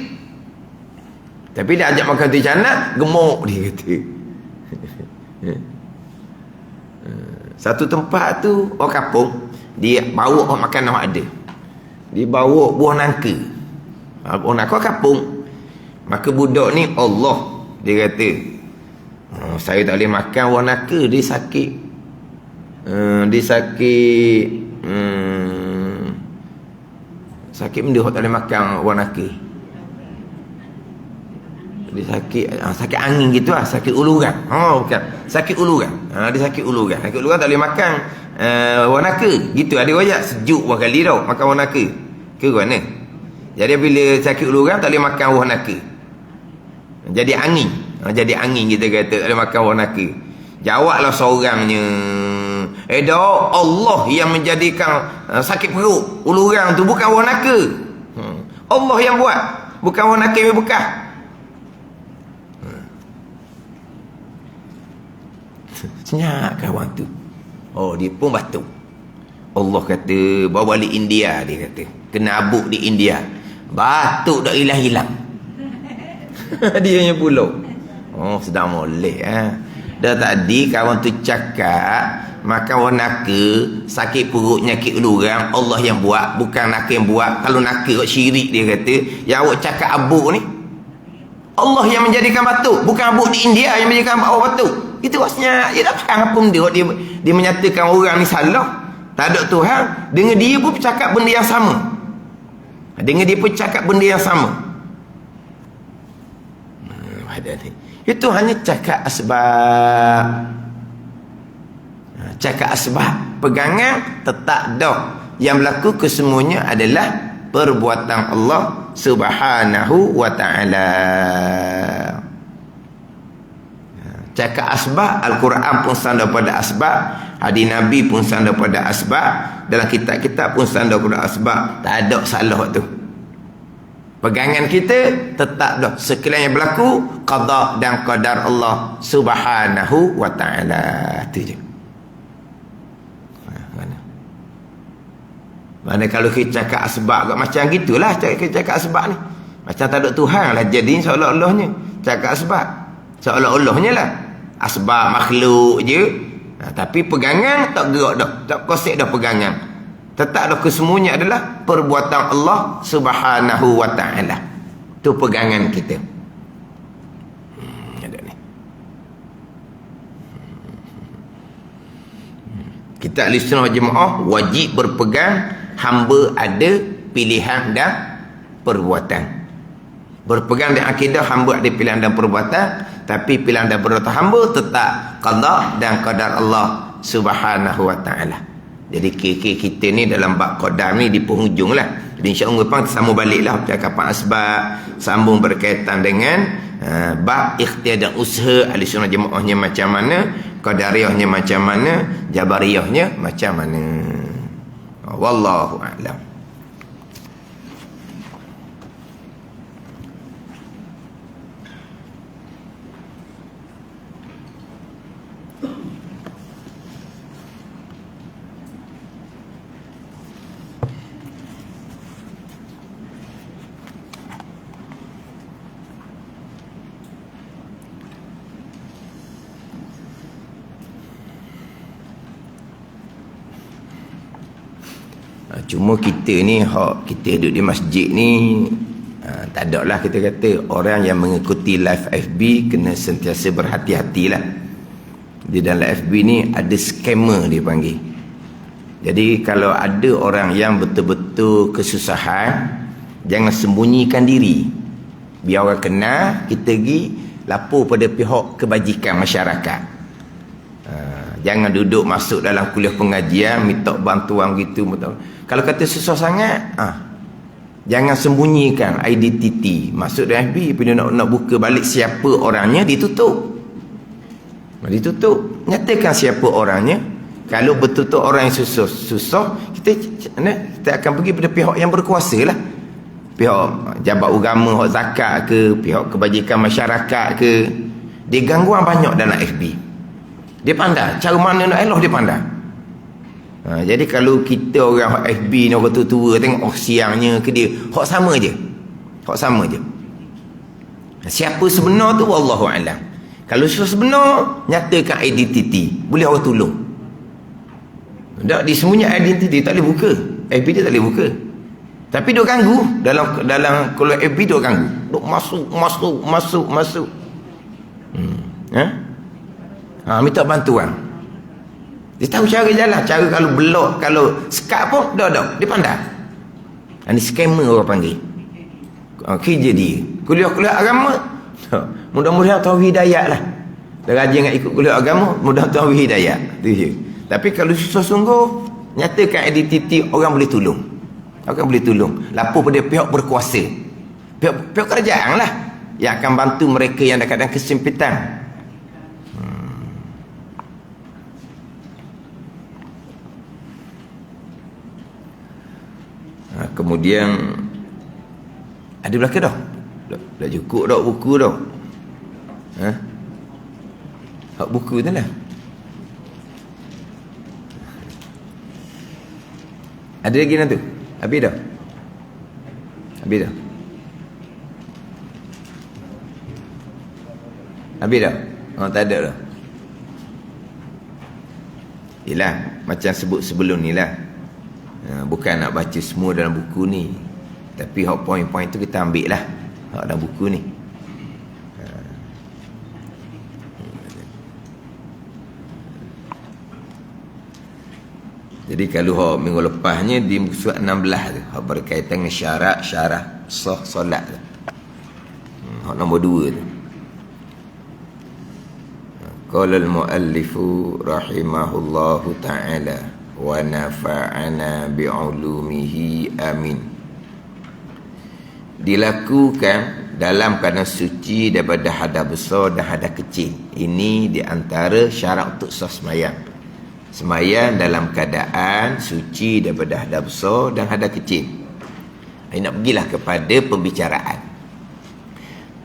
Tapi dia ajak makan roti canai, gemuk dia kata. Satu tempat tu orang kampung, dia bawa orang makan awak ada. Dia bawa buah nangka. Buah nangka kampung. Maka budak ni Allah, dia kata, saya tak boleh makan buah nangka, dia sakit. Dia sakit sakit benda tak boleh makan buah nangka. Dia sakit angin gitu lah, sakit uluran. Bukan, sakit uluran. Dia sakit uluran. Sakit uluran tak boleh makan buah nangka. Gitu ada wayak sejuk buah kali tau makan buah nangka. Ke mana? Jadi bila sakit uluran tak boleh makan buah nangka. Jadi angin. Jadi angin kita kata tak boleh makan buah nangka. Jawablah seorangnya, dah Allah yang menjadikan sakit perut uluran tu bukan buah nangka. Allah yang buat, bukan buah nangka yang bekas. Senyap kawan tu. Dia pun batuk. Allah kata bawa balik India, dia kata kena abuk di India, batuk dah hilang-hilang. Dia yang pulak. Sedang molek Dah tadi kawan tu cakap makan orang naka, sakit perut, nyakit orang, Allah yang buat, bukan naka yang buat. Kalau naka kok syirik dia kata. Yang awak cakap abuk ni, Allah yang menjadikan batu, bukan abuk di India yang menjadikan batu. Itu maksudnya, dia dah faham apa benda. Dia menyatakan orang ni salah. Tak ada Tuhan. Dengan dia pun cakap benda yang sama. Dengan dia pun cakap benda yang sama. Itu hanya cakap asbab. Cakap asbab. Pegangan tetap dah. Yang berlaku kesemuanya adalah perbuatan Allah Subhanahu wa ta'ala. Cakap asbab, Al-Quran pun sandar pada asbab, hadis Nabi pun sandar pada asbab, dalam kitab-kitab pun sandar pada asbab. Tak ada salah tu. Pegangan kita tetap dah sekiranya berlaku qada dan qadar Allah Subhanahu wa ta'ala. Itu je. Mana kalau kita cakap asbab macam gitulah, kita cakap asbab ni macam tak ada Tuhan lah, jadi seolah-olahnya cakap asbab, seolah-olahnya lah asbab makhluk je. Tapi pegangan tak gerak dah, tak kosek dah pegangan. Tetap dah kesemuanya adalah perbuatan Allah Subhanahu wa ta'ala. Itu pegangan kita. Ada ni. Kita ahli sunnah wal jamaah wajib berpegang hamba ada pilihan dan perbuatan. Berpegang dengan akidah hamba ada pilihan dan perbuatan, tapi pilihan dan perbuatan hamba tetap qada dan qadar Allah Subhanahu wa ta'ala. Jadi kita ni dalam bab qadar ni di penghujung lah. Jadi insya-Allah pun sambung baliklah percakapan asbab, sambung berkaitan dengan bab ikhtiar dan usaha ahli sunnah jemaahnya macam mana, qadariyahnya macam mana, jabariyahnya macam mana. Wallahu a'lam. Cuma kita ni, kita duduk di masjid ni, tak ada lah kita kata orang yang mengikuti live FB kena sentiasa berhati-hatilah. Di dalam FB ni ada scammer dia panggil. Jadi kalau ada orang yang betul-betul kesusahan, jangan sembunyikan diri. Biar orang kenal, kita pergi lapor pada pihak kebajikan masyarakat. Jangan duduk masuk dalam kuliah pengajian minta bantuan gitu. Kalau kata susah sangat, jangan sembunyikan identiti. Masuk dalam FB, bila nak buka balik siapa orangnya, ditutup. Nyatakan siapa orangnya. Kalau betul-betul orang yang susah, kita akan pergi pada pihak yang berkuasa lah. Pihak jabat agama, hak zakat ke, pihak kebajikan masyarakat ke. Dia gangguan banyak dalam FB. Dia pandai, cara mana nak elok dia pandai. Jadi kalau kita orang FB ni, orang tua-tua tengok siangnya ke dia, hak sama je. Siapa sebenar tu wallahu a'lam. Kalau sebenar, nyatakan identiti, boleh orang tolong. Tak disembunyikan identiti, tak boleh buka. FB dia tak boleh buka. Tapi dia ganggu dalam kalau FB dia ganggu. Duk masuk. Minta bantuan. Dia tahu cara jalan. Cara kalau blok, kalau sekat pun dah dia pandai. Ini scammer orang panggil. Kerja dia kuliah agama. Mudah-mudahan tahu hidayah lah. Dia rajin nak ikut kuliah agama, mudah tahu hidayah. Itu je. Tapi kalau susah sungguh, nyatakan identiti, orang boleh tolong. Lapor pada pihak berkuasa, pihak kerajaan lah, yang akan bantu mereka yang dekat dalam kesempitan. Kemudian ada belakang dah cukup dah buku dah. Hak buku tu lah. Ada lagi nanti? Habis dah? Habis dah? Tak ada dah. Yelah, macam sebut sebelum ni lah. Bukan nak baca semua dalam buku ni, tapi hak poin-poin tu kita ambil lah hak dalam buku ni. Jadi kalau hak minggu lepasnya di muka surat 16 tu, hak berkaitan dengan syarat sah solat tu. Hak nombor 2 tu. Qala al-muallifu rahimahullahu ta'ala wa nafa'ana bi'ulumihi amin. Dilakukan dalam keadaan suci daripada hadas besar dan hadas kecil. Ini di antara syarat untuk sah sembahyang. Sembahyang dalam keadaan suci daripada hadas besar dan hadas kecil. Ini nak pergilah kepada pembicaraan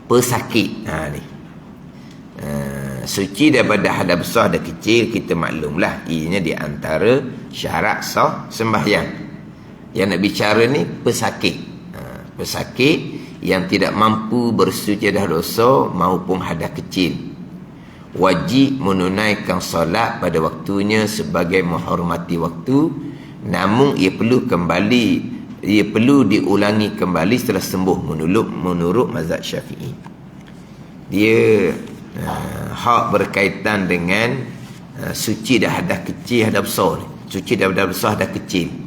pesakit. Ni suci daripada hadas besar dan kecil, kita maklumlah ianya di antara syarat sah sembahyang. Yang nak bicara ni pesakit. Pesakit yang tidak mampu bersuci dari dosa maupun hadas kecil, wajib menunaikan solat pada waktunya sebagai menghormati waktu, namun ia perlu diulangi kembali setelah sembuh menurut mazhab Syafi'i. Dia hak berkaitan dengan suci dah hadas kecil, hadas besar. Suci dah hadas besar, hadas kecil.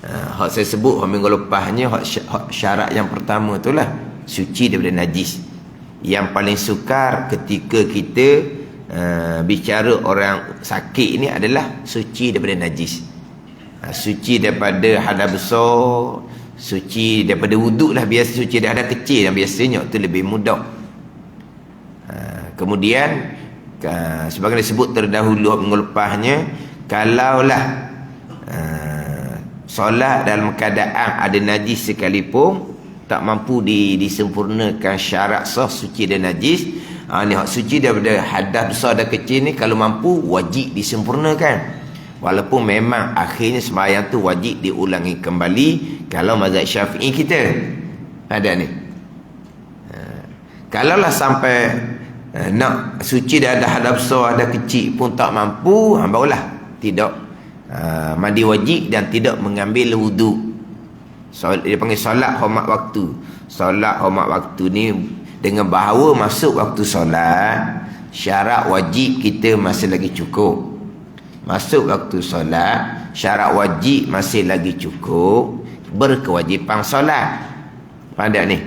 Hak saya sebut minggu lepasnya, hak syarat yang pertama itulah suci daripada najis. Yang paling sukar ketika kita bicara orang sakit ni adalah suci daripada najis. Suci daripada hadas besar, suci daripada wuduk lah biasa, suci daripada hadas kecil yang biasanya tu lebih mudah. Kemudian sebagai disebut terdahulu minggu lepasnya, kalaulah solat dalam keadaan ada najis sekalipun tak mampu disempurnakan syarat sah suci dan najis, ni hak suci daripada hadas besar dan kecil ni kalau mampu wajib disempurnakan, walaupun memang akhirnya sembahyang tu wajib diulangi kembali kalau mazhab Syafi'i kita ada ni. Kalaulah sampai nak suci dah ada hadas besar, hadas kecil pun tak mampu, barulah tidak mandi wajib dan tidak mengambil wuduk. Dia panggil solat hormat waktu. Solat hormat waktu ni dengan bahawa masuk waktu solat, syarat wajib kita masih lagi cukup. Masuk waktu solat, syarat wajib masih lagi cukup, berkewajipan solat. Pada ni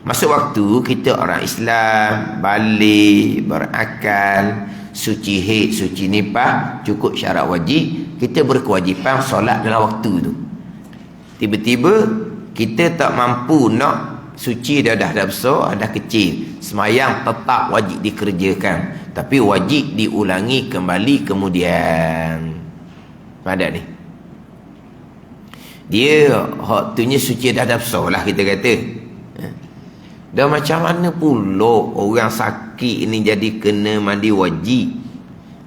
masuk waktu kita orang Islam, balik, berakal, suci haid, suci nifas, cukup syarat wajib, kita berkewajipan solat dalam waktu tu. Tiba-tiba kita tak mampu nak suci dah besar, dah kecil, sembahyang tetap wajib dikerjakan, tapi wajib diulangi kembali kemudian. Pada ni dia hak tunya suci dah besar lah kita kata. Dan macam mana pula orang sakit ni jadi kena mandi wajib?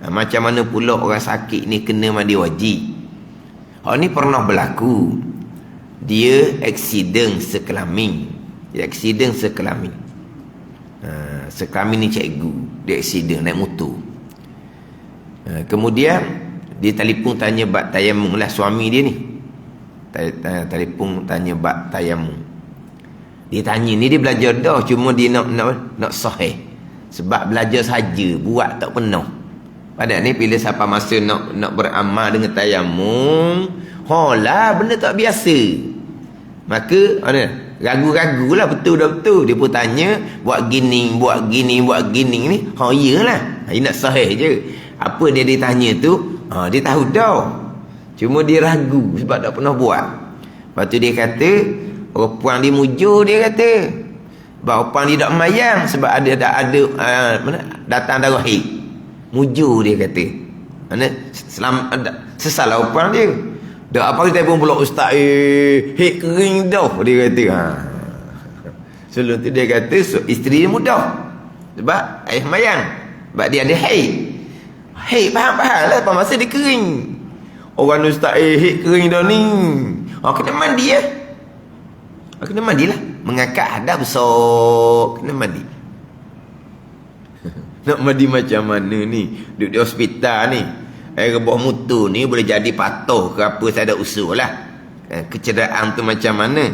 Macam mana pula orang sakit ni kena mandi wajib? Hak ni pernah berlaku. Dia aksiden sekelamin. Sekelamin ni cikgu, dia aksiden naik motor. Kemudian dia telefon tanya bab tayamum lah, suami dia ni. Telefon tanya bab tayamum. Dia tanya ni, dia belajar dah, cuma dia nak sahih. Sebab belajar saja, buat tak pernah. Pada ni bila siapa masa nak beramal dengan tayamum, lah benda tak biasa. Maka ragu-ragulah betul. Dia pun tanya, buat gini ni. Iyalah. Dia nak sahih je. Apa dia tanya tu, dia tahu dah. Cuma dia ragu sebab tak pernah buat. Lepas tu dia kata, perempuan dia mujur, dia kata perempuan dia tak mayang sebab ada datang darah haid. Mujur dia kata. Mana sesalah perempuan dia. Dak apa kita pun pula ustaz haid kering dah dia kata. Sebelum tu dia kata isteri dia mudah sebab ayah mayang, sebab dia ada haid. Haid faham lah apa masa dia kering. Orang ustaz haid kering dah ni. Kena mandi ya. Kena mandilah. Mengangkat hadas besar, kena mandi. Nak mandi macam mana ni? Duduk di hospital ni. rebah mutu ni boleh jadi patuh ke apa, tak ada usul lah. Kecederaan tu macam mana?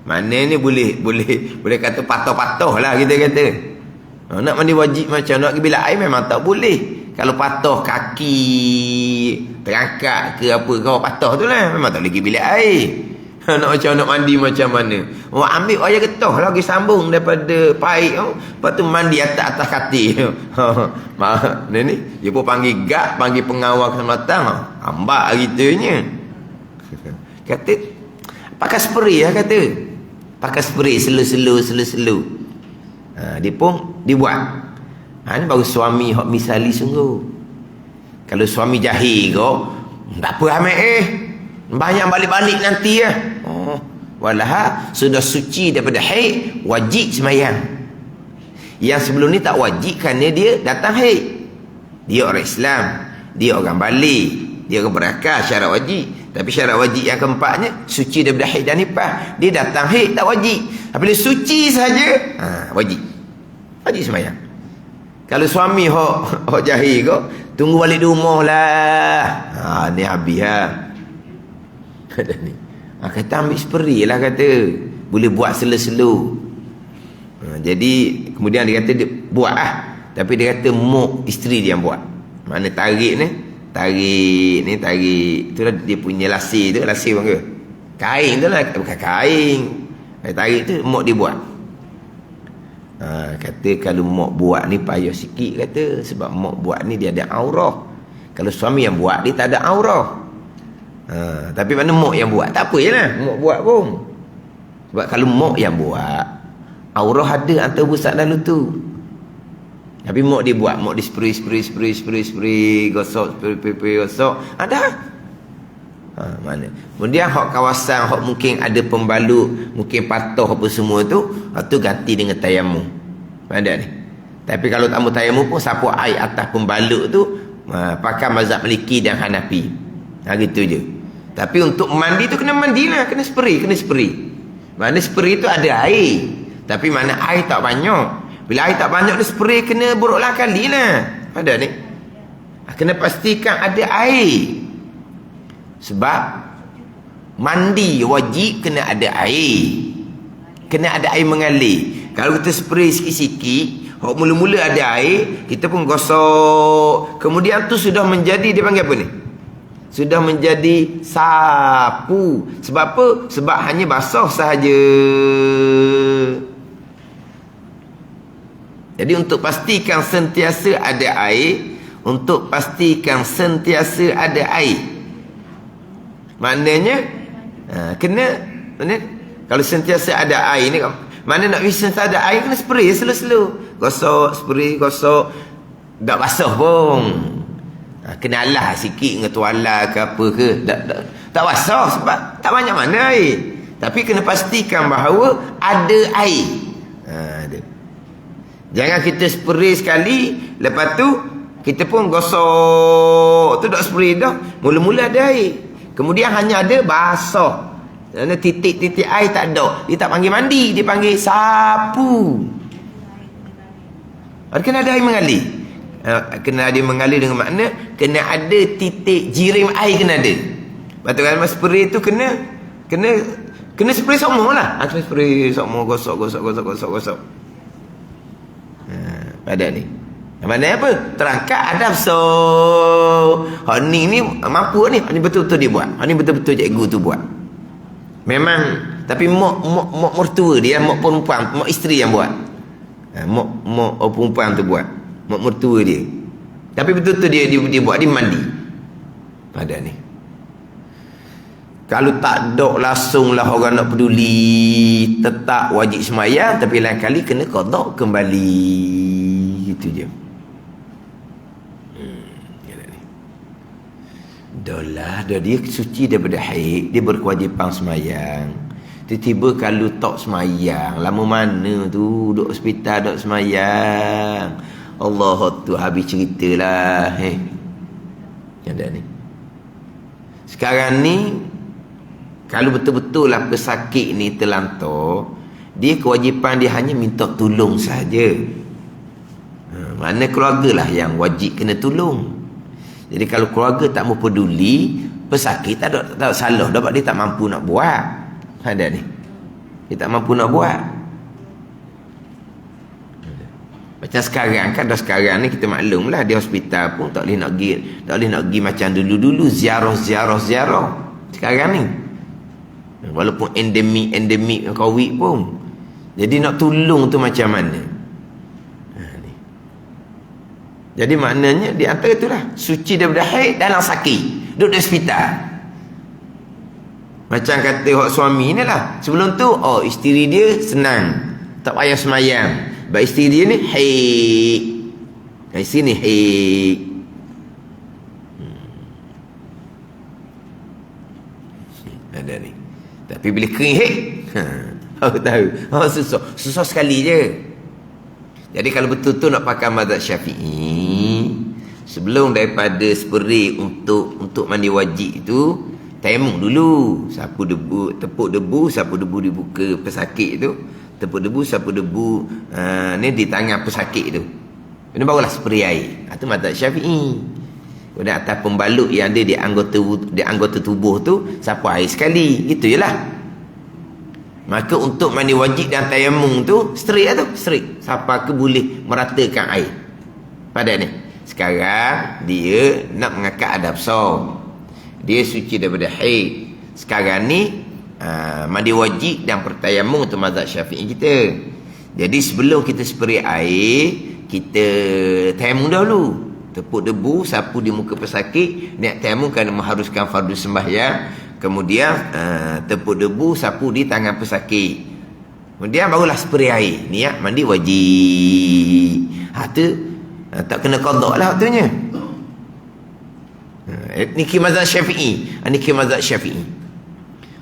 Mana ni boleh kata patuh-patuh lah kita kata. Nak mandi wajib macam nak pergi bilik air memang tak boleh. Kalau patuh kaki terangkat ke apa kau patuh tu lah, memang tak boleh pergi bilik air. Nak macam nak mandi macam mana? Ambil air getah lagi sambung daripada paip tu. Lepas tu mandi atas katil. Ni dia pun panggil gad, panggil pengawal keselamatan. Ambak gitunya. Kata pakai spray lah kata. Pakai spray slow. Dia pun dibuat. Ni baru suami hok misali sungguh. Kalau suami jahil kau, tak apa amat banyak balik-balik nanti ya. Walah sudah suci daripada haid, wajib sembahyang. Yang sebelum ni tak wajib kerana dia datang haid. Dia orang Islam, dia orang balik, dia orang berakal syarat wajib. Tapi syarat wajib yang keempatnya suci daripada haid dan nifas. Dia datang haid tak wajib. Apabila suci saja, wajib. Wajib sembahyang. Kalau suami hok jahil kau, tunggu balik di rumah lah. Ni habis lah. Kata ni. Kata ambil spray lah kata. Boleh buat slow. Jadi kemudian dia kata dia buat lah. Tapi dia kata mok isteri dia yang buat. Mana tarik ni. Tarik. Itulah dia punya lasir tu. Lasir bang ke? Kain tu lah. Bukan kain. Tarik tu mok dia buat. Kata kalau mok buat ni payah sikit kata. Sebab mok buat ni dia ada aurah. Kalau suami yang buat dia tak ada aurah. Tapi mana mok yang buat? Tak apa je lah mok buat pun. Sebab kalau mok yang buat, aurah ada antara pusat dan lutut. Tapi mok dia buat, mok dia spray, gosok, spray, gosok. Ada. Mana? Kemudian hak kawasan, hak mungkin ada pembalut, mungkin patuh apa semua tu, tu ganti dengan tayamum. Ada ni. Tapi kalau tak mau tayamum pun sapu air atas pembalut tu, pakai mazhab Maliki dan Hanafi. Gitu je. Tapi untuk mandi tu kena mandilah, kena spray. Mana spray tu ada air. Tapi mana air tak banyak. Bila air tak banyak ni spray kena berulang kali lah. Ada ni. Kena pastikan ada air. Sebab mandi wajib kena ada air. Kena ada air mengalir. Kalau kita spray sikit-sikit, mula-mula ada air, kita pun gosok. Kemudian tu sudah menjadi, dia panggil apa ni? Sudah menjadi sapu. Sebab apa? Sebab hanya basah sahaja. Jadi untuk pastikan sentiasa ada air, maknanya kena kalau sentiasa ada air ni, mana nak bisa ada air kena spray slow. Gosok, spray, gosok. Tak basah pun. Kena alah sikit dengan tuala ke apa ke. Tak basah sebab tak banyak mana air. Tapi kena pastikan bahawa ada air. Ada. Jangan kita spray sekali, lepas tu kita pun gosok tu dah spray dah, mula-mula ada air. Kemudian hanya ada basah. Kerana titik-titik air tak ada. Dia tak panggil mandi, dia panggil sapu. Kena ada air mengalir. Kena ada mengalir dengan makna kena ada titik jirim air, kena ada. Lepas tu kan spray tu kena spray semua lah. Kena spray semua, gosok. Pada ni. Mana apa? Terangkat adab so. Ni mampu ni. Ni betul-betul dia buat. Ni betul-betul cikgu tu buat. Memang, tapi mok mertua dia, mok perempuan, mok isteri yang buat. Mok perempuan tu buat. Mok mertua dia. Tapi betul-betul dia buat, dia mandi. Pada ni. Kalau tak dok langsung lah orang nak peduli, tetap wajib sembahyang, tapi lain kali kena qada kembali. Itu je. Dah dia suci daripada haid, dia berkewajipan sembahyang. Tiba-tiba kalau tak sembahyang, lama mana tu duduk hospital duduk sembahyang. Allah tu habis ceritalah. Ada ni. Sekarang ni kalau betul-betul lah pesakit ni terlantar, dia kewajipan dia hanya minta tolong saja. Mana keluarga lah yang wajib kena tolong. Jadi kalau keluarga tak mau peduli, pesakit tak ada salah dah, dia tak mampu nak buat. Ada ni. Dia tak mampu nak buat. Macam sekarang kan, dah sekarang ni kita maklum lah, di hospital pun tak boleh nak pergi macam dulu-dulu ziarah. Sekarang ni walaupun endemik COVID pun, jadi nak tolong tu macam mana? Ni. Jadi maknanya di antara itulah suci daripada haid dalam sakit, duduk di hospital. Macam kata hak suami ni lah, sebelum tu isteri dia senang, tak payah semayang. Baik isteri dia ni haid, dari sini haid. Ada ni. Tapi bila kering haid, aku tahu. Susah sekali je. Jadi kalau betul-betul nak pakai mazhab Syafi'i, sebelum daripada spray untuk mandi wajib itu, tayamum dulu. Sapu debu, tepuk debu, sapu debu dibuka pesakit tu. Tepuk debu, sapu debu ni di tangan pesakit tu. Ini barulah spray air. Itu mazhab Syafi'i. Kemudian atas pembalut yang ada di anggota tubuh tu, sapu air sekali. Gitu je lah. Maka untuk mandi wajib dan tayamum tu straight lah tu, straight. Siapa ke boleh meratakan air pada ni. Sekarang dia nak mengangkat adab som. Dia suci daripada haid. Sekarang ni mandi wajib dan pertayamum untuk mazhab Syafi'i kita. Jadi sebelum kita spray air, kita tayamum dahulu. Tepuk debu, sapu di muka pesakit. Niat tayamum kerana mengharuskan fardu sembahyang. Kemudian tepuk debu, sapu di tangan pesakit. Kemudian barulah spray air. Niat mandi wajib. Tu tak kena qada lah waktunya. Niki mazhab Syafi'i. Niki mazhab Syafi'i.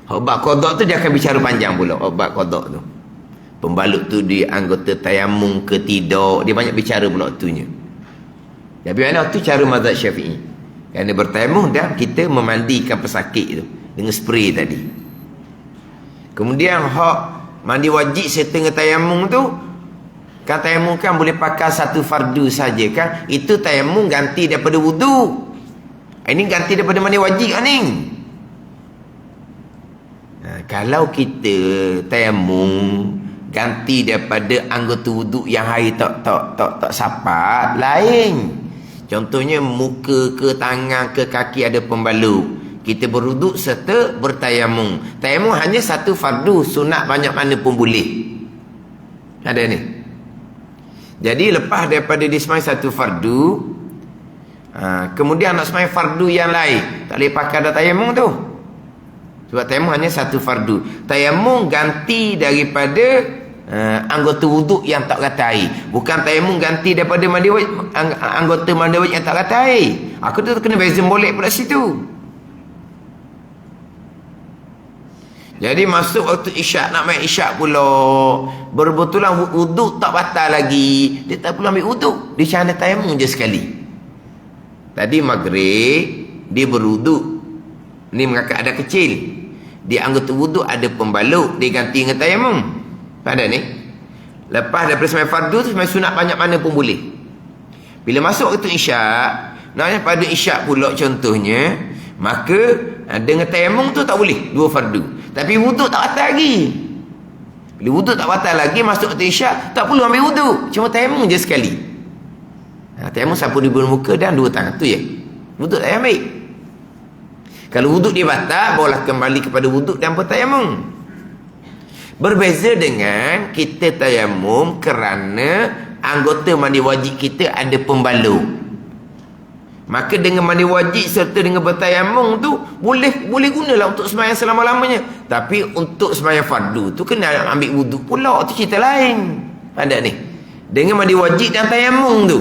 Bab qada tu dia akan bicara panjang pula. Bab qada tu. Pembalut tu di anggota tayamum ke tidak. Dia banyak bicara pula waktunya. Tapi mana tu cara mazhab Syafi'i. Kerana bertayamum dan kita memandikan pesakit tu dengan spray tadi. Kemudian hak mandi wajib setengah tayamum tu, kan tayamum kan boleh pakai satu fardu saja kan. Itu tayamum ganti daripada wudu. Ini ganti daripada mandi wajib kan ni. Kalau kita tayamum ganti daripada anggota wudu yang hari tak sapat, lain. Contohnya muka ke tangan ke kaki ada pembalut, kita berwuduk serta bertayamum. Tayamum hanya satu fardu, sunat banyak mana pun boleh. Ada ni. Jadi lepas daripada disemai satu fardu, kemudian nak semai fardu yang lain, tak boleh pakai dah tayamum tu. Sebab tayamum hanya satu fardu. Tayamum ganti daripada anggota wuduk yang tak kata air. Bukan tayamum ganti daripada mandi wajib, anggota mandi wajib yang tak kata air. Aku tu kena beza molek pula situ. Jadi masuk waktu isyak, nak main isyak pula, berbetulan wuduk tak batal lagi, dia tak perlu ambil wuduk, dia cuma tayamum je sekali. Tadi maghrib dia berwuduk, ni mengangkat ada kecil, di anggota wuduk ada pembalut, dia ganti dengan tayamum. Pada ni lepas daripada sembahyang fardu tu, sembahyang sunat banyak mana pun boleh. Bila masuk waktu isyak, naknya pada isyak pula contohnya, maka dengan tayamum tu tak boleh dua fardu. Tapi wuduk tak batal lagi. Bila wuduk tak batal lagi, masuk waktu isyak, tak perlu ambil wuduk, cuma tayamum je sekali. Tayamum sapu di muka dan dua tangan tu je. Wuduk tak ambil. Kalau wuduk dia batal, barulah kembali kepada wuduk dan bertayamum. Berbeza dengan kita tayamum kerana anggota mandi wajib kita ada pembalut. Maka dengan mandi wajib serta dengan bertayamum tu boleh gunalah untuk sembahyang selama-lamanya. Tapi untuk sembahyang fardu tu kena ambil wuduk pula, tu cerita lain. Ada ni. Dengan mandi wajib dan tayamum tu.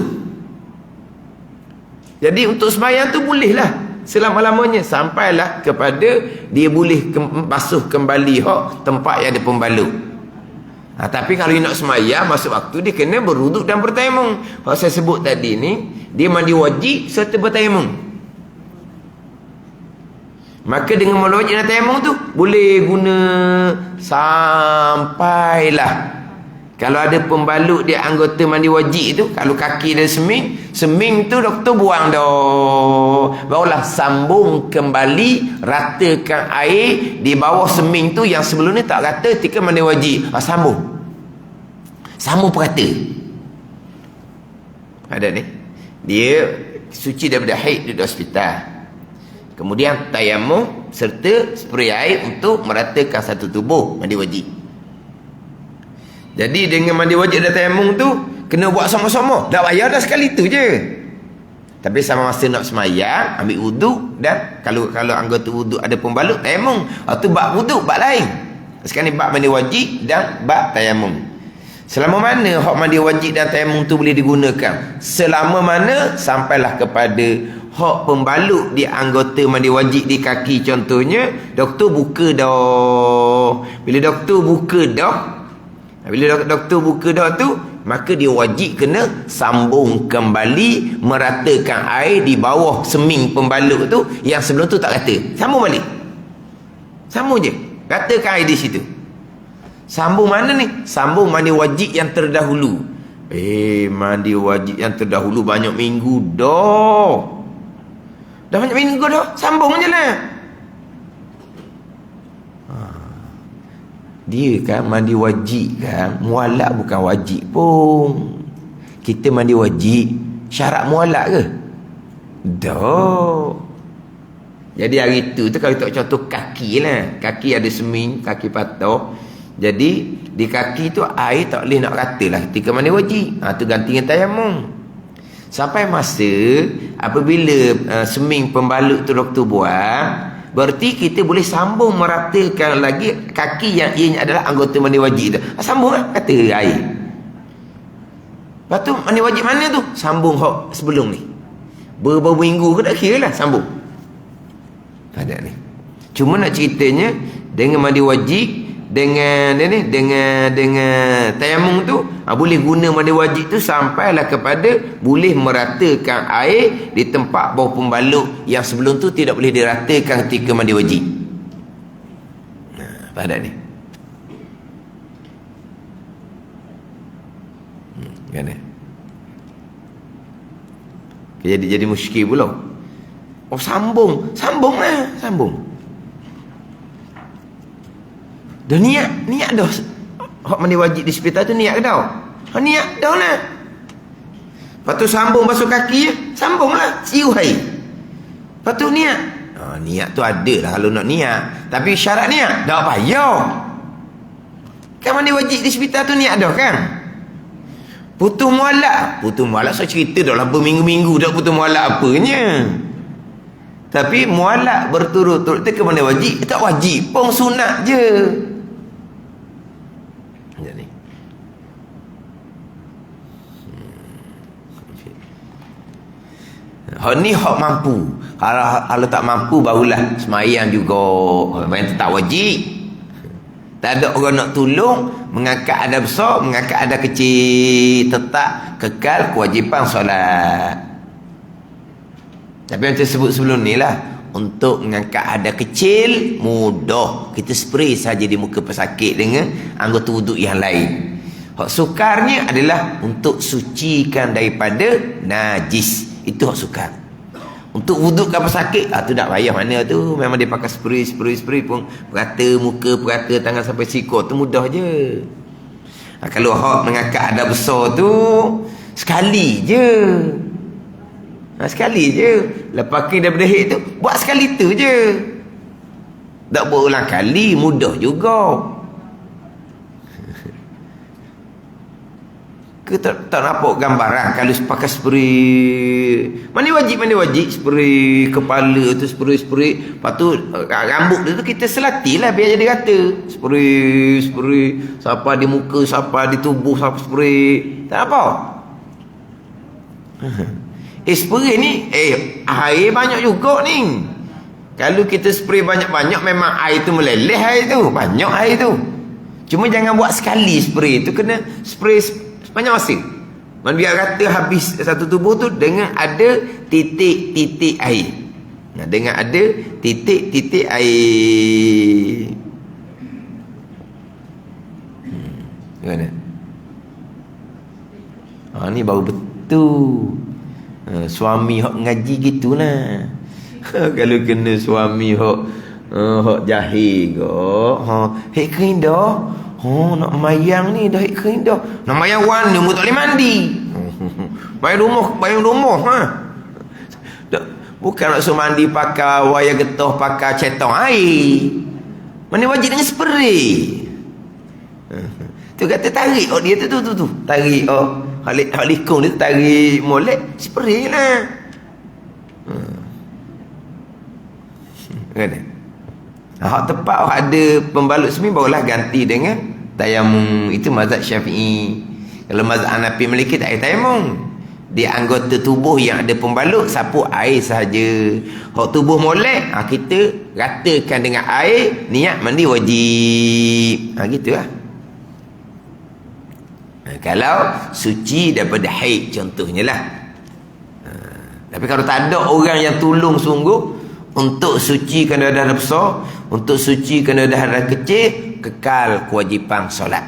Jadi untuk sembahyang tu bolehlah selama-lamanya, sampailah kepada dia boleh basuh kembali hak tempat yang ada pembalut. Tapi kalau dia nak sembahyang masuk waktu, dia kena berwuduk dan bertayamum. Hak saya sebut tadi ni, dia mandi wajib serta bertayamum. Maka dengan mandi wajib dan tayamum tu boleh guna sampailah Kalau ada pembalut dia anggota mandi wajib tu, kalau kaki dia seming tu doktor buang dah. Barulah sambung kembali, ratakan air di bawah seming tu yang sebelum ni tak rata ketika mandi wajib. Sambung perata. Ada ni. Dia suci daripada haid di hospital. Kemudian tayamum serta spray air untuk meratakan satu tubuh mandi wajib. Jadi dengan mandi wajib dan tayamum tu kena buat sama-sama. Tak payah dah sekali tu je. Tapi sama masa nak semayang, ambil wuduk, dan kalau anggota wuduk ada pembalut, tayamum. Tu bab wuduk, bab lain. Sekarang ni bab mandi wajib dan bab tayamum. Selama mana hak mandi wajib dan tayamum tu boleh digunakan? Selama mana sampailah kepada hak pembalut di anggota mandi wajib di kaki contohnya, doktor buka dah. Bila doktor buka dah tu, maka dia wajib kena sambung kembali, meratakan air di bawah seming pembalut tu yang sebelum tu tak rata. Sambung balik. Sambung je. Ratakan air di situ. Sambung mana ni? Sambung mandi wajib yang terdahulu. Mandi wajib yang terdahulu banyak minggu dah. Dah banyak minggu dah. Sambung je lah. Dia kan mandi wajib kan, mualak bukan wajib pun. Kita mandi wajib, syarat mualak ke? Dah. Jadi hari tu kalau tak contoh kaki lah, kaki ada seming, kaki patah. Jadi di kaki tu air tak boleh nak rata lah ketika mandi wajib. Tu ganti dengan tayamum. Sampai masa apabila seming pembalut tu doktor buang, berarti kita boleh sambung meratakan lagi kaki yang ianya adalah anggota mandi wajib tu. Sambung lah, kata air. Lepas tu mandi wajib mana tu? Sambung hak sebelum ni. Beberapa minggu ke tak kira lah, sambung. Ada ni. Cuma nak ceritanya, dengan mandi wajib, dengan tayamum tu, boleh guna mandi wajib tu sampailah kepada boleh meratakan air di tempat bawah pembalut yang sebelum tu tidak boleh diratakan ketika mandi wajib. Pada ni. Kan ni. Jadi muskil pula. Sambung lah, sambung. Dah niat dah. Hak mandi wajib di hospital tu niat ke dah? Niat dah lah. Lepas tu sambung basuh kaki, sambung lah, siu air. Lepas tu niat. Niat tu ada lah kalau nak niat. Tapi syarat niat, tak payah. Kan mandi wajib di hospital tu niat dah kan? Putus mualak saya cerita dah lah berminggu-minggu dah putus mualak apanya. Tapi mualak berturut-turut tu ke mandi wajib, tak wajib pun, sunat je. Jadi hak ni hak mampu. Kalau tak mampu barulah semayang juga. Semayang tu tak wajib. Tak ada orang nak tolong, mengangkat ada besar, mengangkat ada kecil, tetap kekal kewajipan solat. Tapi macam sebut sebelum ni lah, untuk mengangkat ada kecil mudah, kita spray saja di muka pesakit dengan anggota wuduk yang lain. Hak sukarnya adalah untuk sucikan daripada najis. Itu hak sukar. Untuk wudukkan pesakit, tu tak payah mana tu. Memang dia pakai spray pun perata muka, perata tangan sampai siku, tu mudah je. Kalau hak mengangkat ada besar tu sekali je. Sekali je. Lepas ke daripada haid tu, buat sekali tu je. Tak berulang kali, mudah juga. Ke tak nampak gambaran kalau pakai spray. Mandi wajib spray kepala tu, spray. Lepas tu rambut tu kita selatilah biar jadi rata. Spray siapa di muka, siapa di tubuh, siapa spray. Tak apa. Spray ni air banyak juga ni. Kalau kita spray banyak-banyak, memang air tu meleleh, air tu banyak air tu. Cuma jangan buat sekali spray tu, kena spray banyak masa. Biar rata habis satu tubuh tu dengan ada titik-titik air. Dengan ada titik-titik air. Gimana? Ni baru betul. Suami hok ngaji gitulah. Kalau kena suami hok jahil ke, hek kering dah. Nak mayang ni dah hek kering dah. Nak mayang warna mu tak boleh mandi. Bayang rumah bukan nak suruh mandi pakai wayar getah, pakai cetong air. Mana wajib dengan spray. Tu kata tarik dia tu. Tarik hak likung dia tarik molek, spray lah. Kan? Hak tepat ada pembalut semi barulah ganti dengan tayamum. Itu mazhab Syafi'i. Kalau mazhab Hanafi Maliki tak ada tayamum. Di anggota tubuh yang ada pembalut sapu air sahaja. Hak tubuh molek, kita ratakan dengan air, niat mandi wajib. Gitulah. Kalau suci daripada haid contohnya lah. Tapi kalau tak ada orang yang tolong sungguh untuk sucikan darah besar, untuk sucikan darah kecil, kekal kewajipan solat.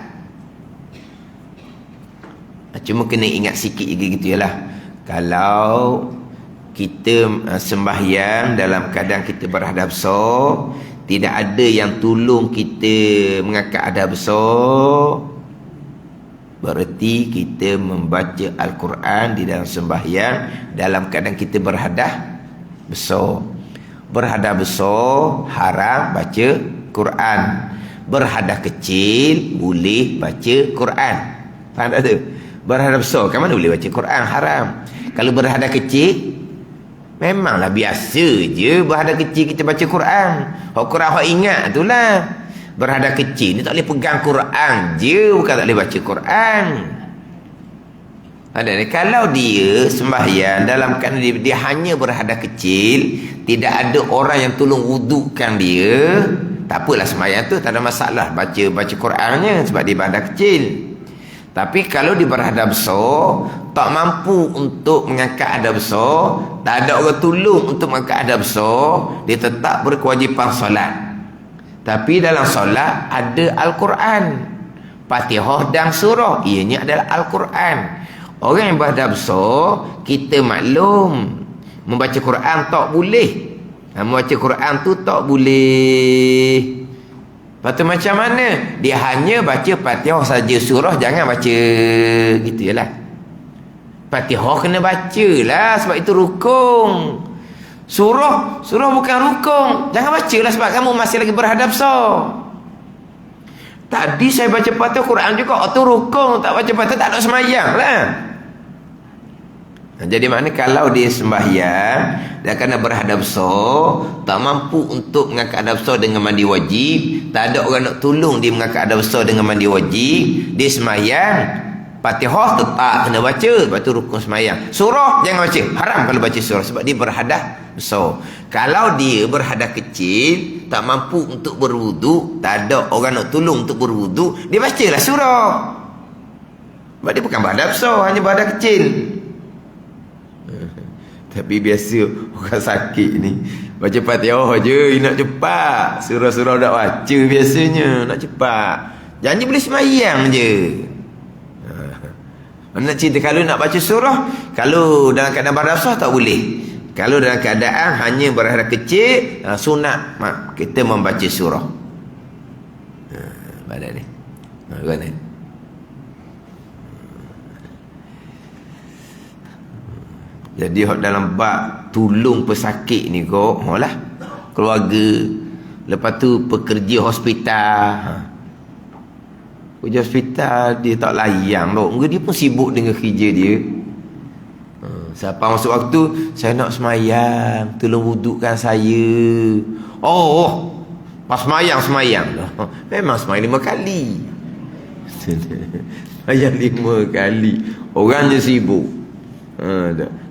Cuma kena ingat sikit gitu lah. Kalau kita sembahyang dalam keadaan kita berhadap besar, tidak ada yang tolong kita mengangkat hadap besar, berarti kita membaca Al-Quran di dalam sembahyang dalam keadaan kita berhadap besar. Berhadap besar haram baca Quran. Berhadap kecil boleh baca Quran. Faham tak tu? Berhadap besar kan mana boleh baca Quran, haram. Kalau berhadap kecil memanglah biasa je berhadap kecil kita baca Quran. Hak Quran hak ingat itulah. Berhadap kecil ni tak boleh pegang Quran je, bukan tak boleh baca Quran. Ada ni kalau dia sembahyang dalam keadaan dia hanya berhadap kecil, tidak ada orang yang tolong wudukan dia, tak apalah sembahyang tu tak ada masalah, baca Qurannya sebab dia berhadap kecil. Tapi kalau dia berhadap besar, tak mampu untuk mengangkat hadap besar, tak ada orang tolong untuk mengangkat hadap besar, dia tetap berkewajipan solat. Tapi dalam solat ada Al-Quran, Fatihah dan surah, ianya adalah Al-Quran. Orang yang berhadap besar, kita maklum membaca Quran tak boleh. Membaca Quran tu tak boleh. Lepas tu macam mana? Dia hanya baca Fatihah saja, surah jangan baca. Gitu je lah. Fatihah kena baca lah sebab itu rukun. Surah bukan rukun. Jangan baca lah sebab kamu masih lagi berhadap besar. Tadi saya baca Fatihah Quran juga, itu rukun. Tak baca Fatihah tak ada semayang lah. Jadi makna kalau dia sembahyang dia kena berhadap besar, tak mampu untuk mengangkat hadap besar dengan mandi wajib, tak ada orang nak tolong dia mengangkat hadap besar dengan mandi wajib, dia sembahyang Fatihah tetap kena baca, lepas tu rukun sembahyang. Surah jangan baca, haram kalau baca surah sebab dia berhadap besar. Kalau dia berhadap kecil, tak mampu untuk berwuduk, tak ada orang nak tolong untuk berwuduk, dia bacalah surah sebab dia bukan berhadap besar, hanya berhadap kecil. Tapi biasa orang sakit ni baca Fatihah je, nak cepat. Surah-surah dah baca biasanya, nak cepat. Janji boleh semayang je. Nak cerita kalau nak baca surah, kalau dalam keadaan berhadap besar tak boleh. Kalau dalam keadaan hanya berhadap kecil, sunat kita membaca surah. Badan ni. Badan ni. Jadi dalam bab tolong pesakit ni kok, lah keluarga, lepas tu pekerja hospital. Pekerja hospital dia tak layan tau. Dia pun sibuk dengan kerja dia. Siapa masuk waktu, saya nak semayang, tolong wudukkan saya. Oh, pas semayang lah. Memang semayang 5 kali. Semayang 5 kali. Orangnya sibuk.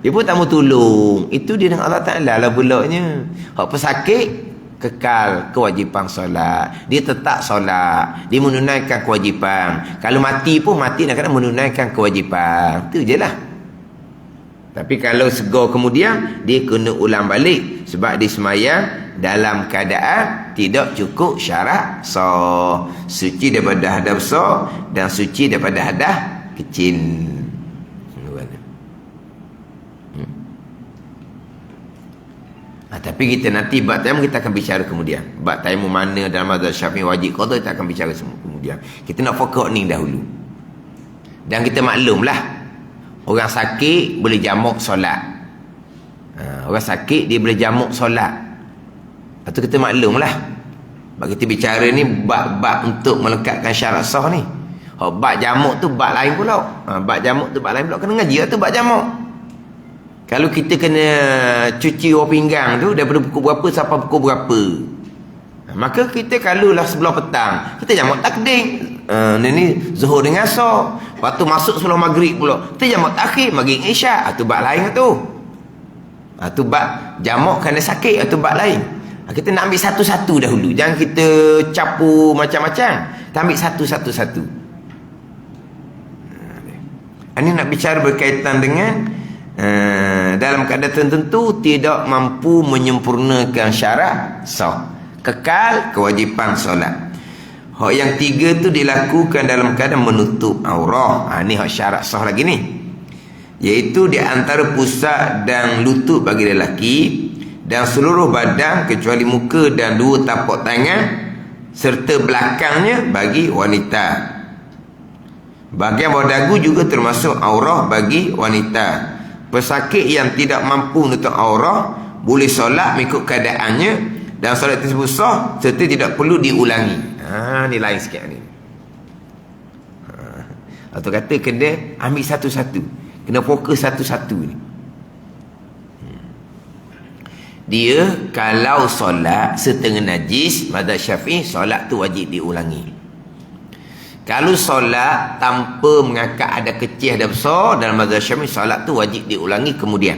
Dia pun tak mau tolong. Itu dia dengan Allah Ta'ala lah bulaknya. Hak pesakit kekal kewajipan solat, dia tetap solat, dia menunaikan kewajipan. Kalau mati pun mati nak kena menunaikan kewajipan. Itu je lah. Tapi kalau segar kemudian, dia kena ulang balik sebab dia semayang dalam keadaan tidak cukup syarat sah, suci daripada hadap besar dan suci daripada hadap kecil. Tapi kita nanti bab tayamum kita akan bicara kemudian. Bab tayamum mana dalam mazhab Syafi'i wajib qada kita akan bicara semua kemudian. Kita nak fokus ni dahulu. Dan kita maklumlah orang sakit boleh jamak solat. Orang sakit dia boleh jamak solat. Lepas tu kita maklumlah. Bab kita bicara ni bab untuk melengkapkan syarat sah ni. Bab jamak tu bab lain pula. Bab jamak tu bab lain pula. Kena ngaji lah tu bab jamak. Kalau kita kena cuci orang pinggang tu daripada pukul berapa sampai pukul berapa, maka kita kalaulah sebelah petang kita jamak takdim, ni zuhur dengan asar, lepas tu masuk sebelum maghrib pula kita jamak takhir maghrib isyak. Tu bab lain tu. Tu bab jamak kerana sakit, tu bab lain. Kita nak ambil satu-satu dahulu, jangan kita capur macam-macam, kita ambil satu-satu. Ini nak bicara berkaitan dengan dalam keadaan tertentu tidak mampu menyempurnakan syarat sah, kekal kewajipan solat. Hak yang tiga tu dilakukan dalam keadaan menutup aurat. Ni hak syarat sah lagi ni, iaitu di antara pusat dan lutut bagi lelaki dan seluruh badan kecuali muka dan dua tapak tangan serta belakangnya bagi wanita. Bahagian bawah dagu juga termasuk aurat bagi wanita. Pesakit yang tidak mampu menutup aurat boleh solat mengikut keadaannya dan solat tersebut sah serta tidak perlu diulangi. Ni lain sikit ni. Atau kata kena ambil satu-satu, kena fokus satu-satu ni. Dia kalau solat setengah najis, mazhab Syafi'i solat tu wajib diulangi. Kalau solat tanpa mengangkat ada kecil ada besar, dalam mazhab Syafi'i solat tu wajib diulangi kemudian.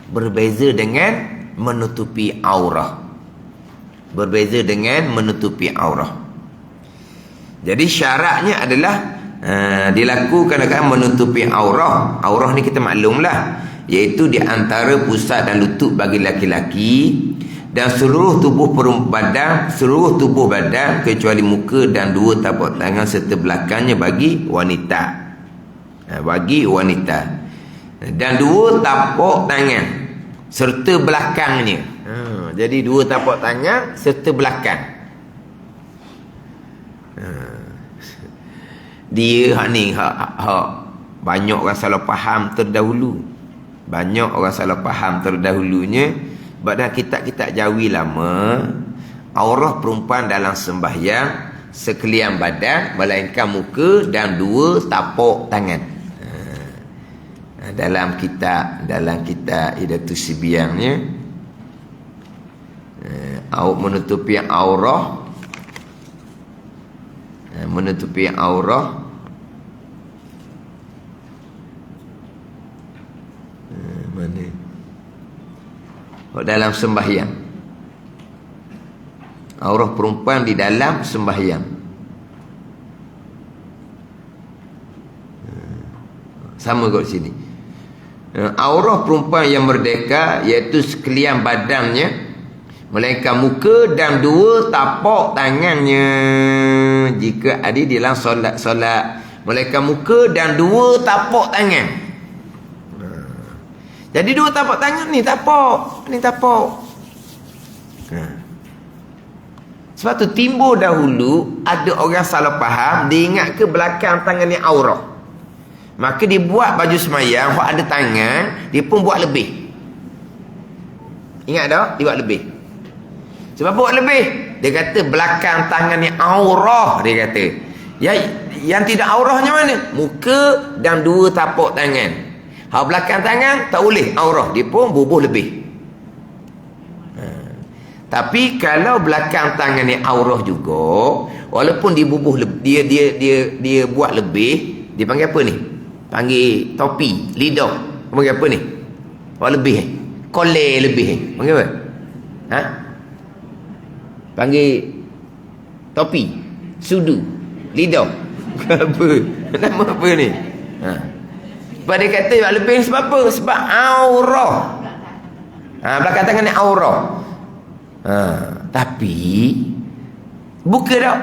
Berbeza dengan menutupi aurat. Berbeza dengan menutupi aurat. Jadi syaratnya adalah dilakukan dengan menutupi aurat. Aurat ni kita maklumlah, iaitu di antara pusat dan lutut bagi laki-laki dan seluruh tubuh badan kecuali muka dan dua tapak tangan serta belakangnya bagi wanita. Bagi wanita. Dan dua tapak tangan serta belakangnya. Jadi dua tapak tangan serta belakang. Dia hak ni banyak orang salah faham terdahulu. Banyak orang salah faham terdahulunya. Pada kitab-kitab Jawi lama, aurat perempuan dalam sembahyang sekalian badan melainkan muka dan dua tapak tangan. Dalam kitab Hidatus Sibiangnya, menutupi aurat mana dalam sembahyang, aurat perempuan di dalam sembahyang. Sama kot sini. Aurat perempuan yang merdeka iaitu sekalian badannya melainkan muka dan dua tapak tangannya. Jika ada di dalam solat melainkan muka dan dua tapak tangan. Jadi dua tapak tangan ni tapak. Sebab tu timbul dahulu ada orang salah faham, dia ingat ke belakang tangan ni aurat. Maka dia buat baju semayang, buat ada tangan, dia pun buat lebih. Ingat tak? Dia buat lebih. Sebab buat lebih, dia kata belakang tangan ni aurat, dia kata. Yang tidak auratnya mana? Muka dan dua tapak tangan. Belakang tangan tak boleh aurat, dia pun bubuh lebih. Tapi kalau belakang tangan ni aurat juga, walaupun dia bubuh dia buat lebih, dia panggil apa ni? Panggil topi, lidah. Panggil apa ni? Buat lebih. Kolej lebih. Panggil apa? Panggil topi, sudu, lidah. Apa? Nama apa ni? Sebab dia kata buat lebih sebab apa? Sebab aurat. Belakang tangan ni aurat. Tapi buka tak?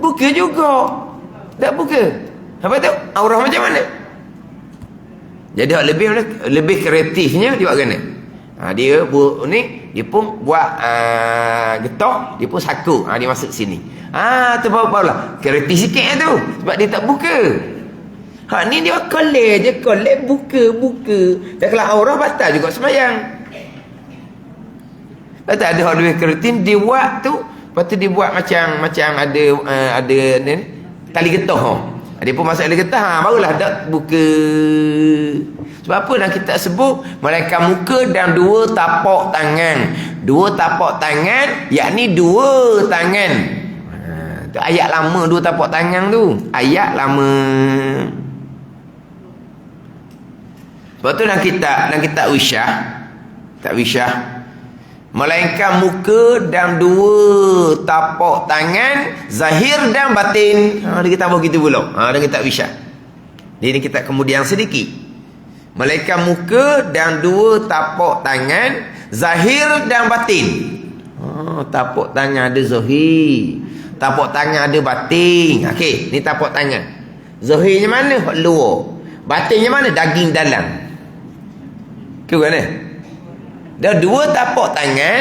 Buka juga. Tak buka. Apa tu? Aurat macam mana? Jadi lebih kreatifnya dia buat kena. Dia ni dia pun buat getah, dia pun saku. Dia masuk sini. Tu barulah kreatif sikit tu. Sebab dia tak buka. Ni dia kolej je, buka. Dan kalau aurah batal juga sembahyang. Tak ada orang lebih kreatif, dia buat tu, lepas tu dia buat macam ada ni, tali getah. Dia pun masuk tali getah, barulah tak buka. Sebab apa dah kita sebut malaikat muka dan dua tapak tangan. Dua tapak tangan, yakni dua tangan. Tu ayat lama dua tapak tangan tu. Ayat lama. Sebab tu dalam kitab Wisyah, tak Wisyah, melainkan muka dan dua tapak tangan, zahir dan batin. Dia kata apa gitu pula. Dia kata Wisyah. Ini kita kemudian sedikit. Melainkan muka dan dua tapak tangan, zahir dan batin. Tapak tangan ada zahir, tapak tangan ada batin. Okey, ni tapak tangan. Zahirnya mana? Luar. Batinnya mana? Daging dalam. Ke mana? Dah dua tapak tangan,